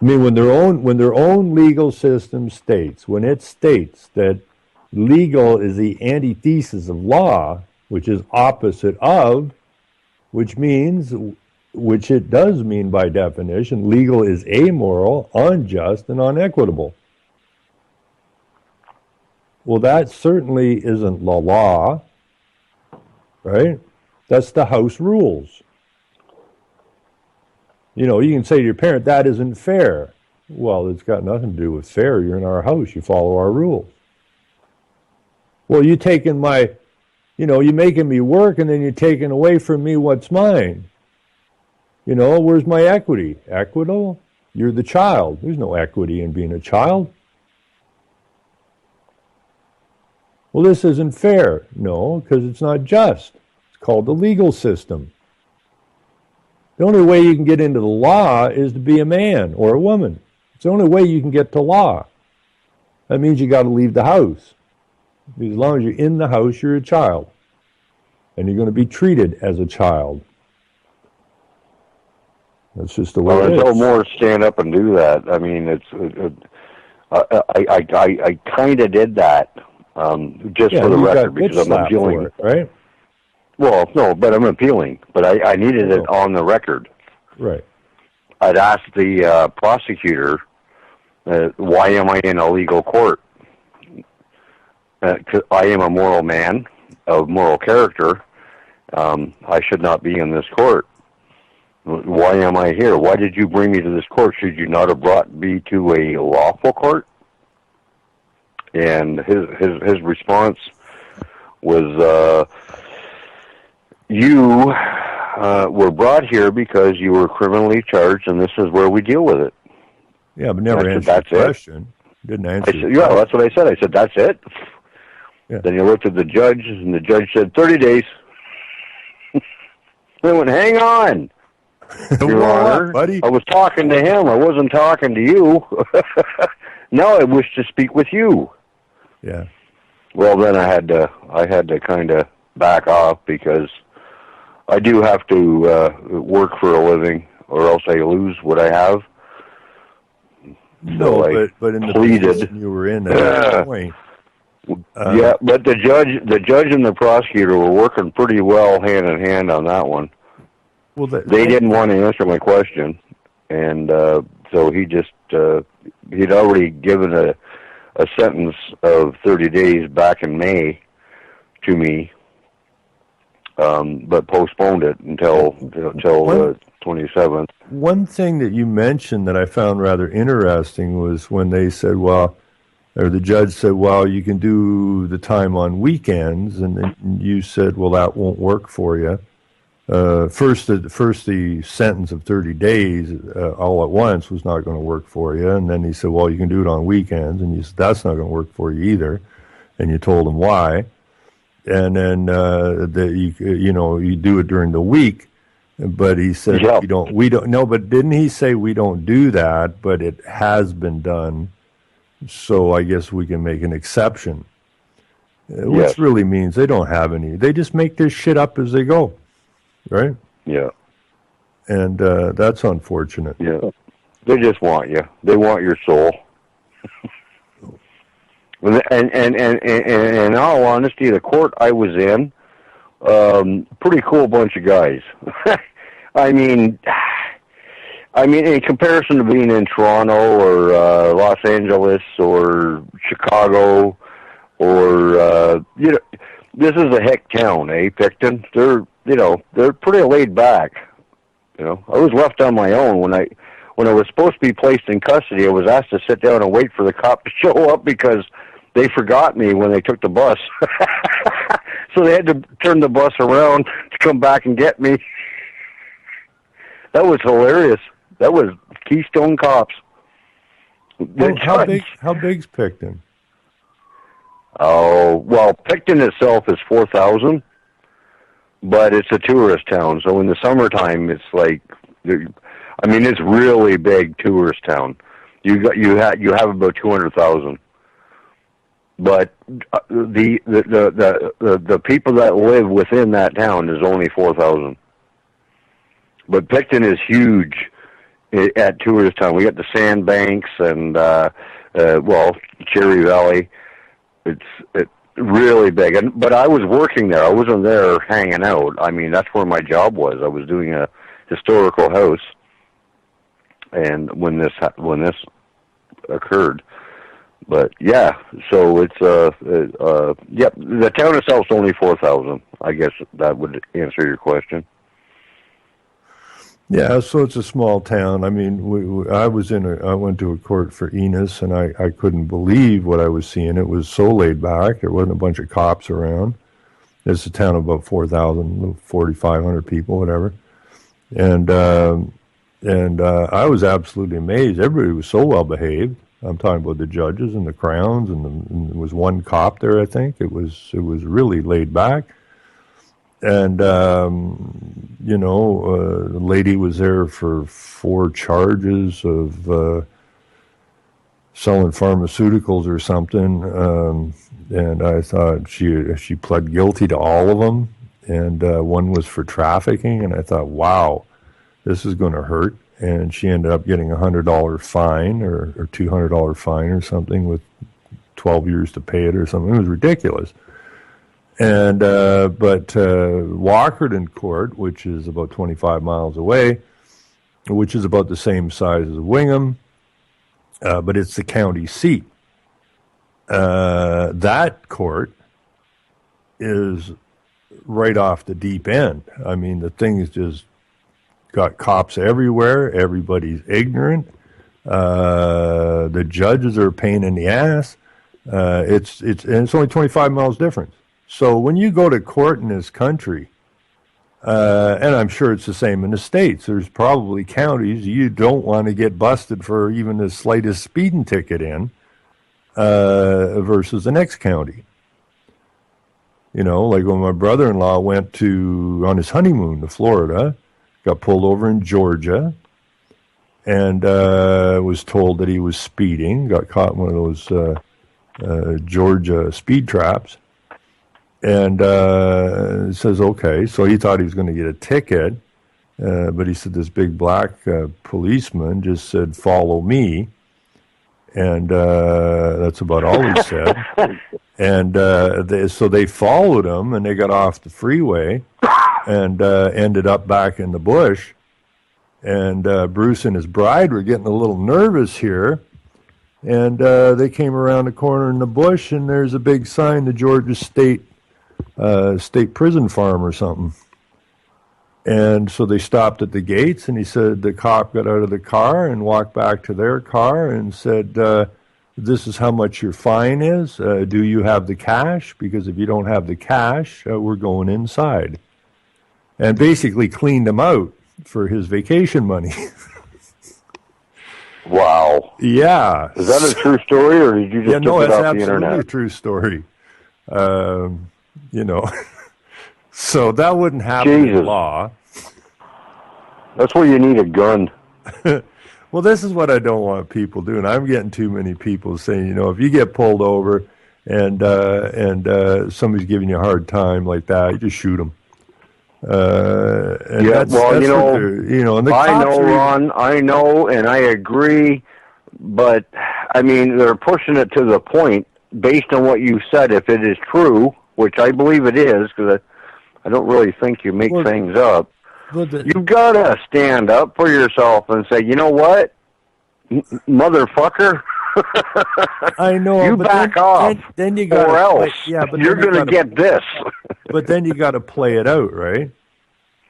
I mean, when their own legal system states, when it states that legal is the antithesis of law, which is opposite of, which it does mean by definition, legal is amoral, unjust, and unequitable. Well, that certainly isn't the law, right? That's the house rules. You know, you can say to your parent, that isn't fair. Well, it's got nothing to do with fair. You're in our house. You follow our rules. Well, you're making me work, and then you're taking away from me what's mine. You know, where's my equity? Equitable? You're the child. There's no equity in being a child. Well, this isn't fair. No, because it's not just. It's called the legal system. The only way you can get into the law is to be a man or a woman. It's the only way you can get to law. That means you got to leave the house. As long as you're in the house, you're a child. And you're going to be treated as a child. That's just the way it is. Until more stand up and do that. I mean, I kind of did that just for the record because I'm appealing. It, right? Well, no, but I'm appealing. But I needed it on the record. Right. I'd asked the prosecutor, why am I in a legal court? 'Cause I am a moral man of moral character. I should not be in this court. Why am I here? Why did you bring me to this court? Should you not have brought me to a lawful court? And his response was, you were brought here because you were criminally charged, and this is where we deal with it. Yeah, but never answered the question. Didn't answer. Yeah, that's what I said. I said, that's it? Yeah. Then he looked at the judge, and the judge said, 30 days. I went, hang on. Your Honor, buddy. I was talking to him. I wasn't talking to you. Now I wish to speak with you. Yeah. Well, then I had to kind of back off because I do have to work for a living, or else I lose what I have. No, so but in the position you were in at that point. Yeah, but the judge and the prosecutor were working pretty well hand in hand on that one. Well, they didn't want to answer my question, and so he just he'd already given a sentence of 30 days back in May to me, but postponed it until the 27th. One thing that you mentioned that I found rather interesting was when they said, well, or the judge said, well, you can do the time on weekends, and then you said, well, that won't work for you. First, the sentence of 30 days all at once was not going to work for you, and then he said, well, you can do it on weekends, and you said, that's not going to work for you either, and you told him why, and then you do it during the week, but he said, yeah. we don't, no, but didn't he say we don't do that, but it has been done, so I guess we can make an exception, which really means they don't have any, they just make this shit up as they go. Right? Yeah. And that's unfortunate. Yeah. They just want you. They want your soul. and in all honesty, the court I was in Pretty cool bunch of guys. I mean, in comparison to being in Toronto or Los Angeles or Chicago or this is a heck town, Picton. They're pretty laid back. I was left on my own when I was supposed to be placed in custody. I was asked to sit down and wait for the cop to show up because they forgot me when they took the bus. So they had to turn the bus around to come back and get me. That was hilarious. That was Keystone Cops. Well, how big's Picton? Oh, well, Picton itself is 4,000, but it's a tourist town. So in the summertime, it's like, it's really big tourist town. You have about 200,000. But the people that live within that town is only 4,000. But Picton is huge at tourist town. We got the Sandbanks and Cherry Valley. It's really big. But I was working there. I wasn't there hanging out. That's where my job was. I was doing a historical house. And when this occurred. But yeah, so it's the town itself is only 4,000. I guess that would answer your question. Yeah, so it's a small town. I went to a court for Enos, and I couldn't believe what I was seeing. It was so laid back. There wasn't a bunch of cops around. It's a town of about 4,000, 4,500 people, whatever. And I was absolutely amazed. Everybody was so well behaved. I'm talking about the judges and the crowns, and there was one cop there, I think. It was really laid back. And, the lady was there for 4 charges of selling pharmaceuticals or something. And I thought she pled guilty to all of them. And one was for trafficking. And I thought, wow, this is going to hurt. And she ended up getting $100 fine or $200 fine or something with 12 years to pay it or something. It was ridiculous. And but Walkerton Court, which is about 25 miles away, which is about the same size as Wingham, but it's the county seat. That court is right off the deep end. The thing is just got cops everywhere. Everybody's ignorant. The judges are a pain in the ass. It's only 25 miles difference. So when you go to court in this country, and I'm sure it's the same in the States, there's probably counties you don't want to get busted for even the slightest speeding ticket in, versus the next county. Like when my brother-in-law went on his honeymoon to Florida, got pulled over in Georgia, and was told that he was speeding, got caught in one of those Georgia speed traps, and says, okay, so he thought he was going to get a ticket, but he said this big black policeman just said, follow me, and that's about all he said. And so they followed him, and they got off the freeway, and ended up back in the bush. And Bruce and his bride were getting a little nervous here. And they came around the corner in the bush, and there's a big sign, the Georgia State Prison Farm or something. And so they stopped at the gates, and he said the cop got out of the car and walked back to their car and said, this is how much your fine is. Do you have the cash? Because if you don't have the cash, we're going inside. And basically cleaned him out for his vacation money. Wow. Yeah. Is that a true story, or did you just took it off the internet? Yeah, no, it's absolutely a true story. So that wouldn't happen in law. That's where you need a gun. Well, this is what I don't want people doing. I'm getting too many people saying, if you get pulled over and somebody's giving you a hard time like that, you just shoot them. And yeah, that's and the I know, Ron, I know, and I agree, but, they're pushing it to the point, based on what you said, if it is true, which I believe it is, because I don't really think you make things up. But You gotta stand up for yourself and say, you know what, motherfucker. I know. You but back then, off, then you gotta or else but you're then you gonna get this. But then you got to play it out, right?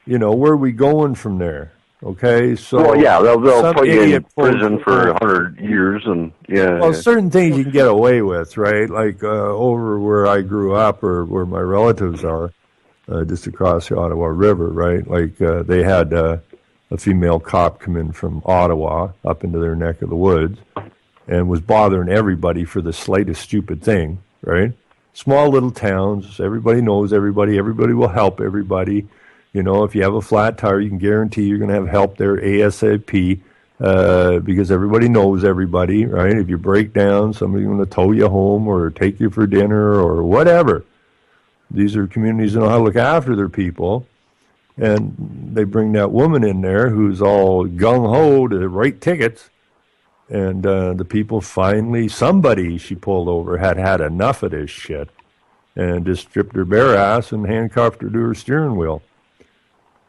You know, where are we going from there? Okay, so Well, yeah, they'll some put you in idiot prison pulls- for 100 years, and yeah. Well, certain things you can get away with, right? Like over where I grew up, or where my relatives are, just across the Ottawa River, right? Like they had a female cop come in from Ottawa up into their neck of the woods, and was bothering everybody for the slightest stupid thing, right? Small little towns, everybody knows everybody. Everybody will help everybody. You know, if you have a flat tire, you can guarantee you're going to have help there ASAP because everybody knows everybody, right? If you break down, somebody's going to tow you home or take you for dinner or whatever. These are communities that know how to look after their people. And they bring that woman in there who's all gung-ho to write tickets. And the people finally, somebody she pulled over had enough of this shit and just stripped her bare ass and handcuffed her to her steering wheel.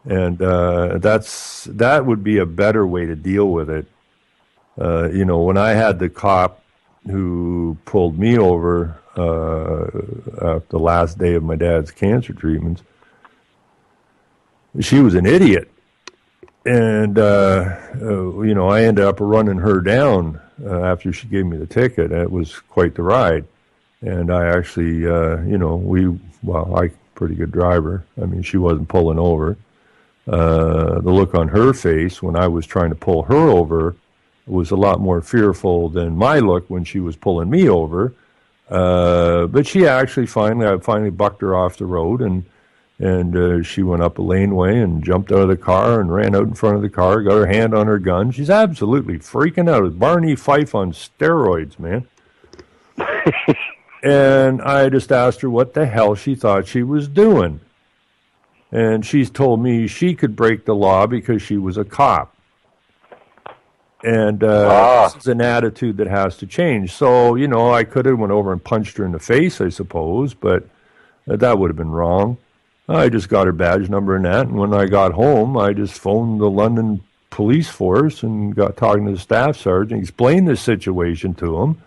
And that would be a better way to deal with it. You know, when I had the cop who pulled me over after the last day of my dad's cancer treatments, she was an idiot. And, you know, I ended up running her down after she gave me the ticket. It was quite the ride. And I actually, you know, I pretty good driver. I mean, she wasn't pulling over. The look on her face when I was trying to pull her over was a lot more fearful than my look when she was pulling me over. But she actually I finally bucked her off the road, and she went up a laneway and jumped out of the car and ran out in front of the car, got her hand on her gun. She's absolutely freaking out. It's Barney Fife on steroids, man. And I just asked her what the hell she thought she was doing. And she's told me she could break the law because she was a cop. And this is an attitude that has to change. So, you know, I could have went over and punched her in the face, I suppose, but that would have been wrong. I just got her badge number and that, and when I got home, I just phoned the London police force and got talking to the staff sergeant, explained the situation to him,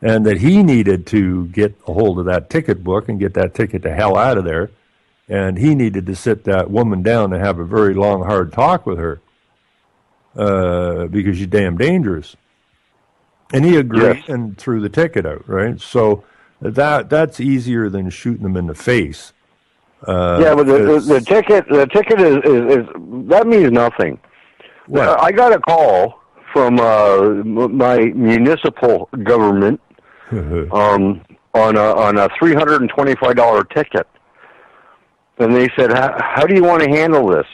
and that he needed to get a hold of that ticket book and get that ticket the hell out of there, and he needed to sit that woman down and have a very long, hard talk with her because she's damn dangerous. And he agreed and threw the ticket out, right? So that's easier than shooting them in the face. Yeah, but the ticket is that means nothing. What? I got a call from my municipal government on a $325 ticket, and they said, "How do you want to handle this?"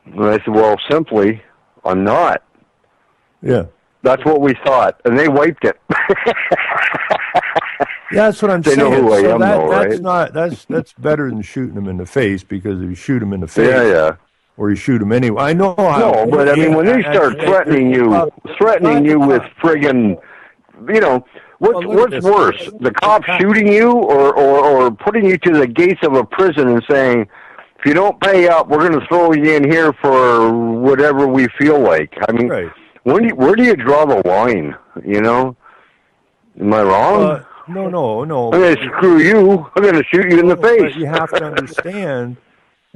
And I said, "Well, simply, I'm not." Yeah. That's what we thought, and they wiped it. Yeah, that's what I'm They saying. know who I So am, though, right? That's better than shooting them in the face, because if you shoot them in the face, Yeah. or you shoot them anyway. I know how. No, but I mean, when they start threatening you with friggin', you know, what's worse, the cop shooting you or putting you to the gates of a prison and saying, if you don't pay up, we're going to throw you in here for whatever we feel like. I mean, Right. where do you draw the line, you know? Am I wrong? No. I'm going to screw you. I'm going to shoot you in the face. But you have to understand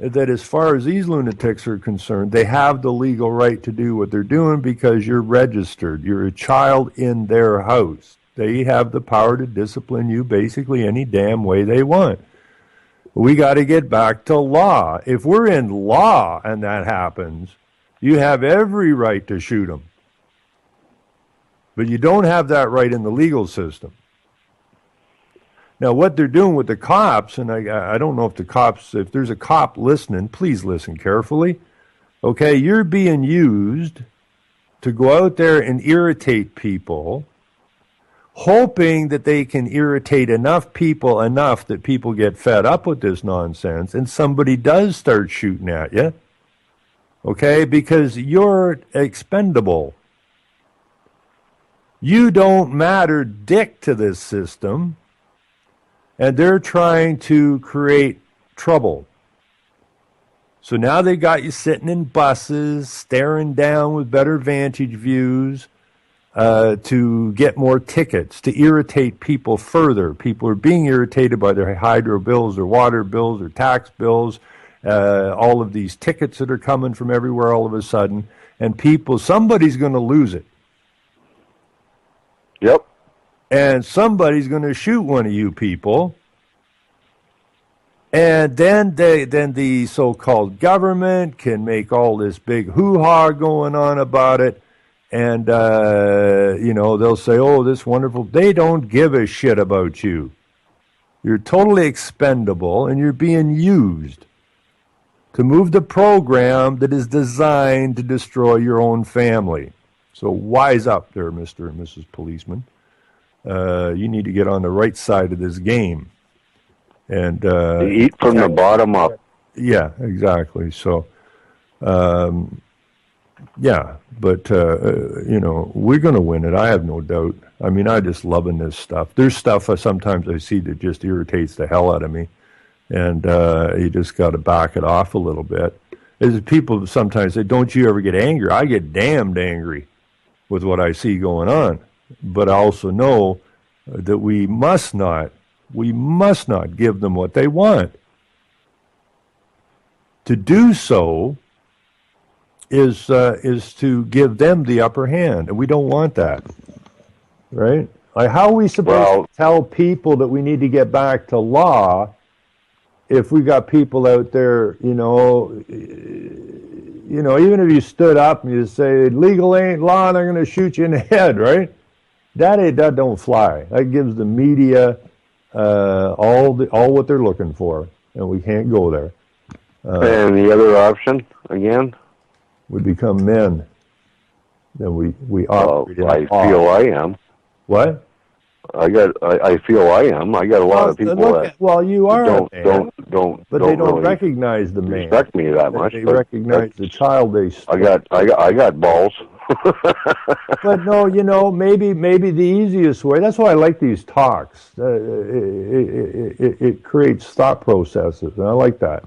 that as far as these lunatics are concerned, they have the legal right to do what they're doing because you're registered. You're a child in their house. They have the power to discipline you basically any damn way they want. We got to get back to law. If we're in law and that happens, you have every right to shoot them. But you don't have that right in the legal system. Now, what they're doing with the cops, and I don't know if there's a cop listening, please listen carefully. Okay, you're being used to go out there and irritate people, hoping that they can irritate enough people enough that people get fed up with this nonsense and somebody does start shooting at you. Okay, because you're expendable. You don't matter dick to this system. And they're trying to create trouble. So now they got you sitting in buses, staring down with better vantage views to get more tickets, to irritate people further. People are being irritated by their hydro bills, their water bills, their tax bills, all of these tickets that are coming from everywhere all of a sudden. And somebody's going to lose it. Yep. And somebody's going to shoot one of you people. And then the so-called government can make all this big hoo-ha going on about it. And, they'll say, oh, this wonderful. They don't give a shit about you. You're totally expendable, and you're being used to move the program that is designed to destroy your own family. So wise up there, Mr. and Mrs. Policeman. You need to get on the right side of this game. And eat from the bottom up. Yeah, exactly. So, but we're going to win it. I have no doubt. I mean, I'm just loving this stuff. There's stuff sometimes I see that just irritates the hell out of me, and you just got to back it off a little bit. As people sometimes say, "Don't you ever get angry?" I get damned angry with what I see going on, but I also know that we must not give them what they want. To do so is to give them the upper hand, and we don't want that, right? Like, how are we supposed to tell people that we need to get back to law if we got people out there, even if you stood up and you say legal ain't law and they're going to shoot you in the head, right? That don't fly. That gives the media all what they're looking for, and we can't go there. And the other option again would become men. Then we operate. I feel I am. What? I feel I am. I got a lot of people that. Well, you are. Don't. But they don't really recognize the man. Respect me that much. They recognize the child they. I got balls. But no, maybe the easiest way. That's why I like these talks. It creates thought processes, and I like that.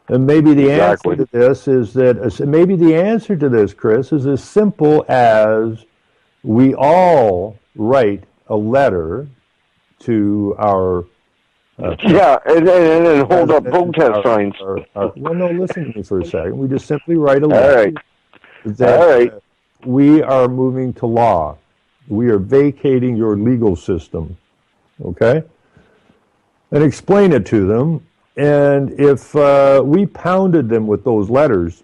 And maybe the answer to this is that maybe the answer to this, Chris, is as simple as we all write a letter to our. And hold up protest signs. Well, no, listen to me for a second. We just simply write a letter. All right. All right. We are moving to law. We are vacating your legal system. Okay? And explain it to them. And if we pounded them with those letters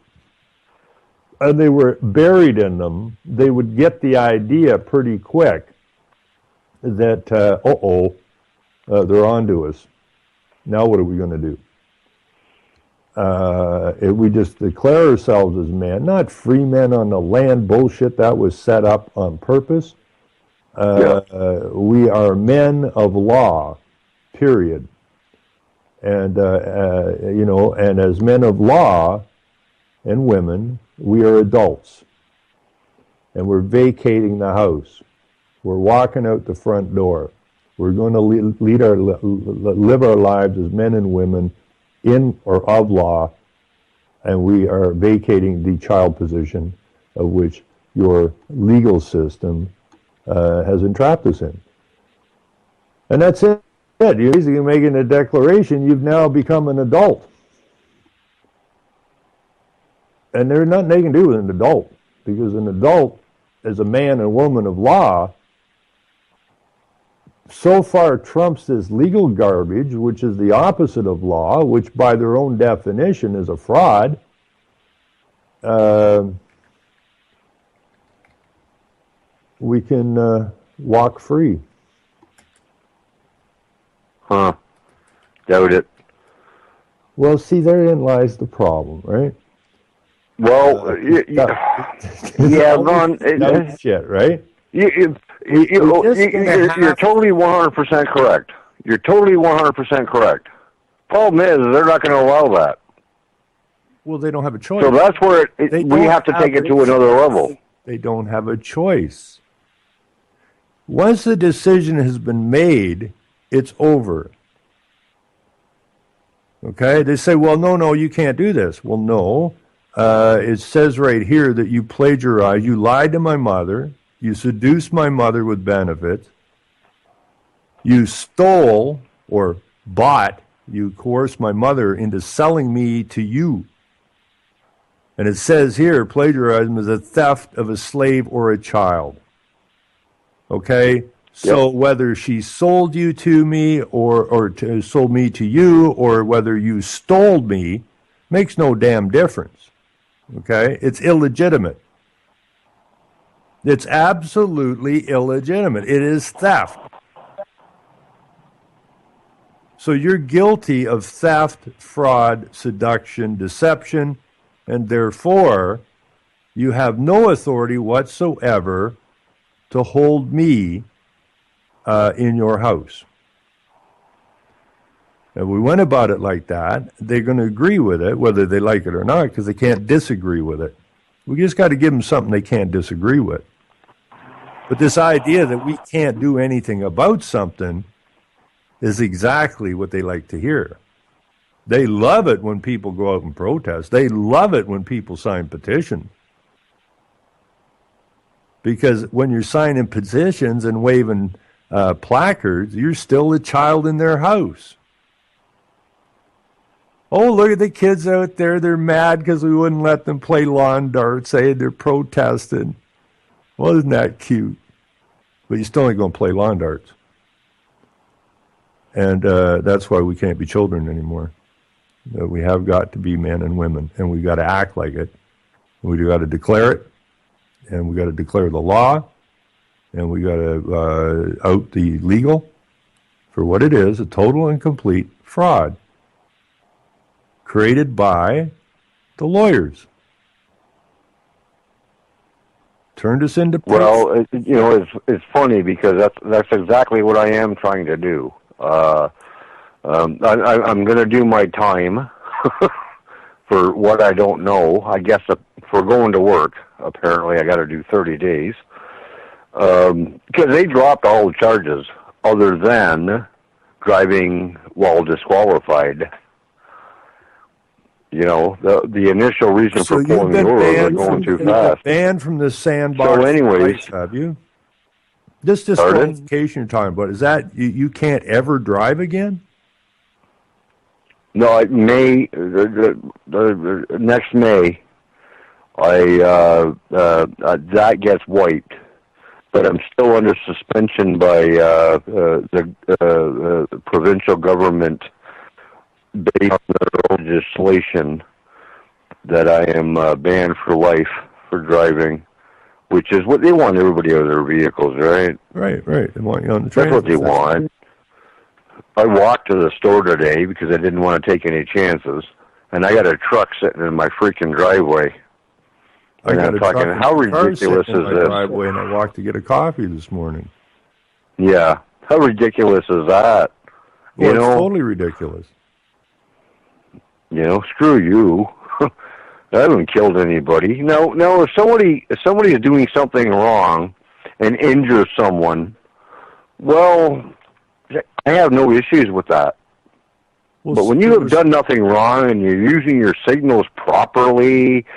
and they were buried in them, they would get the idea pretty quick that, they're on to us. Now what are we going to do? If we just declare ourselves as men, not free men on the land bullshit that was set up on purpose. We are men of law, period. And, and as men of law and women, we are adults. And we're vacating the house. We're walking out the front door. We're going to live our lives as men and women in or of law, and we are vacating the child position of which your legal system has entrapped us in. And that's it. You're basically making a declaration. You've now become an adult. And there's nothing they can do with an adult, because an adult is a man and woman of law. So far trumps this legal garbage, which is the opposite of law, which by their own definition is a fraud. We can walk free. Huh. Doubt it. Well, see, therein lies the problem, right? Well, Ron. Shit, right? You're totally 100% correct. You're totally 100% correct. Problem is, they're not going to allow that. Well, they don't have a choice. So that's where we have to take it to another level. They don't have a choice. Once the decision has been made, it's over. Okay, they say, well, no, you can't do this. Well, no, it says right here that you plagiarized, you lied to my mother, you seduced my mother with benefits, you stole or bought, you coerced my mother into selling me to you. And it says here, plagiarism is a theft of a slave or a child. Okay? So whether she sold you to me or sold me to you, or whether you stole me, makes no damn difference. Okay? It's illegitimate. It's absolutely illegitimate. It is theft. So you're guilty of theft, fraud, seduction, deception, and therefore you have no authority whatsoever to hold me in your house. If we went about it like that, they're going to agree with it, whether they like it or not, because they can't disagree with it. We just got to give them something they can't disagree with. But this idea that we can't do anything about something is exactly what they like to hear. They love it when people go out and protest. They love it when people sign petitions. Because when you're signing petitions and waving placards, you're still a child in their house. Oh, look at the kids out there. They're mad because we wouldn't let them play lawn darts. They're protesting. Well, isn't that cute? But you still ain't going to play lawn darts. And that's why we can't be children anymore. We have got to be men and women, and we've got to act like it. We got to declare it, and we got to declare the law, and we got to out the legal for what it is, a total and complete fraud created by the lawyers. Turned us into priests. Well, it's funny because that's exactly what I am trying to do. I'm going to do my time for what I don't know. I guess for going to work, apparently I got to do 30 days. Because they dropped all the charges other than driving while disqualified. You know, the initial reason for pulling me over was going too fast. Banned from the sandbox. So anyways, have you? This disqualification you're talking about, is that you can't ever drive again? No, the next May, that gets wiped, but I'm still under suspension by the provincial government based on their legislation that I am banned for life for driving. Which is what they want everybody out of their vehicles, right? Right. They want you on the train. That's what they want. I walked to the store today because I didn't want to take any chances, and I got a truck sitting in my freaking driveway. I got I'm talking, how ridiculous is this? Driveway, and I walked to get a coffee this morning. Yeah, how ridiculous is that? Well, it's totally ridiculous. Screw you. I haven't killed anybody. No. If somebody is doing something wrong and injures someone, well, I have no issues with that. Well, but when you have done nothing wrong and you're using your signals properly,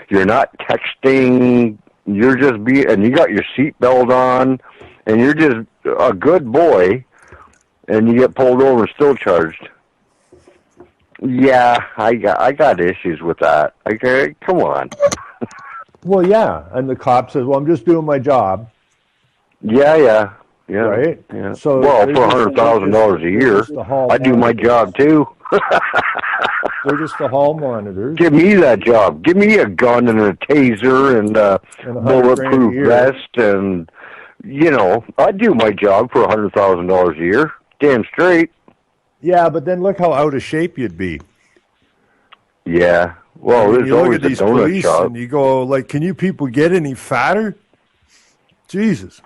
you're not texting, you're just and you got your seatbelt on, and you're just a good boy, and you get pulled over and still charged. Yeah, I got issues with that. Okay, come on. Well, yeah, and the cop says, "Well, I'm just doing my job." Yeah. Right. Yeah. So, for $100,000 a year, I do my job too. They're just the hall monitors. Give me that job. Give me a gun and a taser and a bulletproof vest, and I do my job for $100,000 a year. Damn straight. Yeah, but then look how out of shape you'd be. Yeah. Well, there's always a donut shop. And you go, like, can you people get any fatter? Jesus.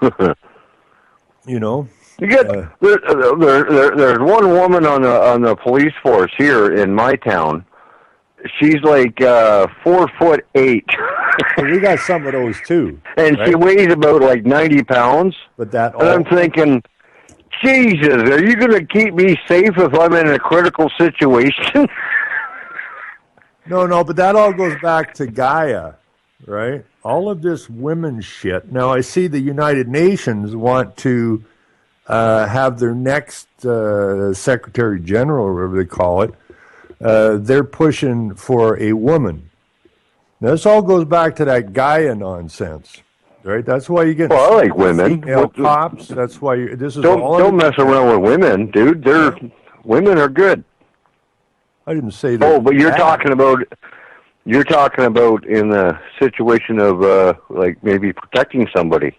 You get there's one woman on the police force here in my town. She's like 4'8". We got some of those too. And right? She weighs about like 90 pounds. But and I'm thinking, Jesus, are you going to keep me safe if I'm in a critical situation? No, but that all goes back to Gaia, right? All of this women shit. Now, I see the United Nations want to have their next Secretary General, or whatever they call it, they're pushing for a woman. Now, this all goes back to that Gaia nonsense, right? That's why you get Well, I like women. female cops. That's why this is Don't mess around with women, dude. Women are good. I didn't say that. Oh, but you're talking about in the situation of like maybe protecting somebody.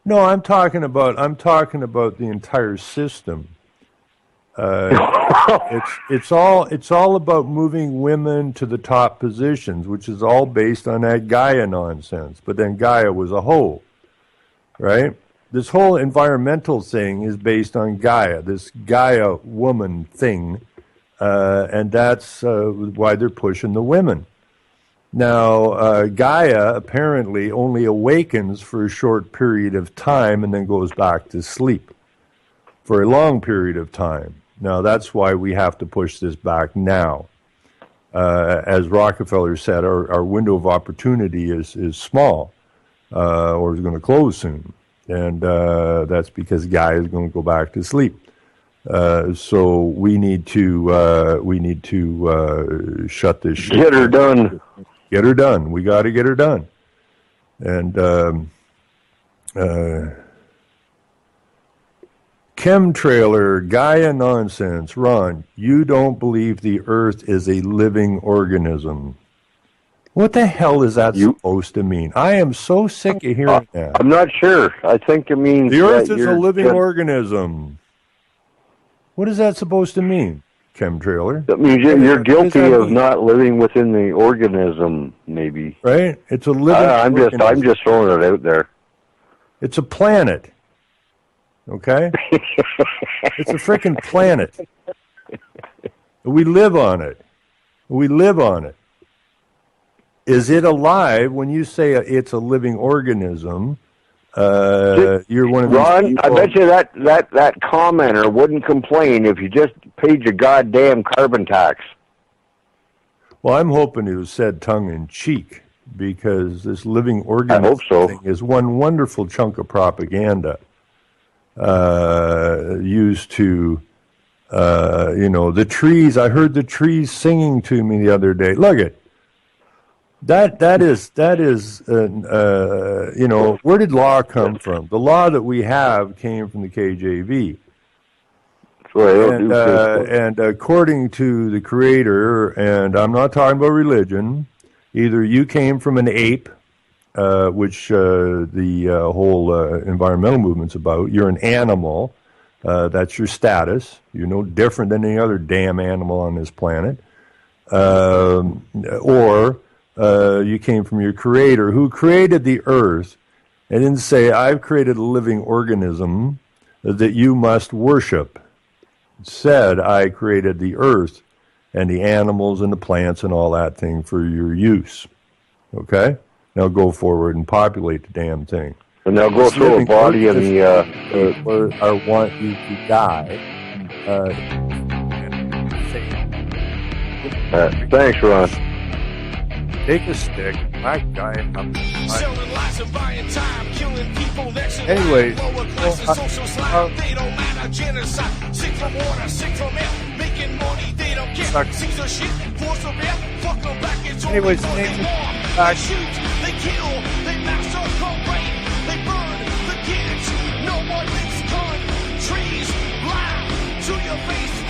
No, I'm talking about the entire system. It's all about moving women to the top positions, which is all based on that Gaia nonsense. But then Gaia was a hoe, right? This whole environmental thing is based on Gaia, this Gaia woman thing, and that's why they're pushing the women. Now, Gaia apparently only awakens for a short period of time and then goes back to sleep for a long period of time. Now, that's why we have to push this back now. As Rockefeller said, our window of opportunity is small, or is going to close soon. And that's because Gaia is going to go back to sleep. So we need to shut this shit. Get her done. Get her done. We got to get her done. And chemtrailer, Gaia nonsense. Ron, you don't believe the Earth is a living organism. What the hell is that supposed to mean? I am so sick of hearing that. I'm not sure. I think it means the Earth is a living organism. What is that supposed to mean, chemtrailer? That means you're guilty of not living within the organism, maybe. Right? It's a living organism. I'm just throwing it out there. It's a planet. Okay? It's a freaking planet. We live on it. We live on it. Is it alive? When you say it's a living organism, you're one of these Ron, people. I bet you that commenter wouldn't complain if you just paid your goddamn carbon tax. Well, I'm hoping it was said tongue-in-cheek, because this living organism thing is one wonderful chunk of propaganda used to, the trees. I heard the trees singing to me the other day. Look it. That is, where did law come from? The law that we have came from the KJV. And according to the Creator, and I'm not talking about religion, either you came from an ape, which the whole environmental movement's about. You're an animal. That's your status. You're no different than any other damn animal on this planet. Or you came from your Creator, who created the earth and didn't say, I've created a living organism that you must worship. It said, I created the earth and the animals and the plants and all that thing for your use. Okay? Now go forward and populate the damn thing. And they'll go through a body in the... I want you to die. Thanks, Ron. Take a stick, whack guy up. Selling lies and buying time, killing people next in Anyway, line. Lower classes, social slide, they don't matter, genocide. Sick from water, sick from air, making money, they don't care. Caesar shit, force of air, fuck them back, it's only for they war. They shoot, they kill, they massacre, rape, they burn the kids. No one makes gun, trees, lie to your face.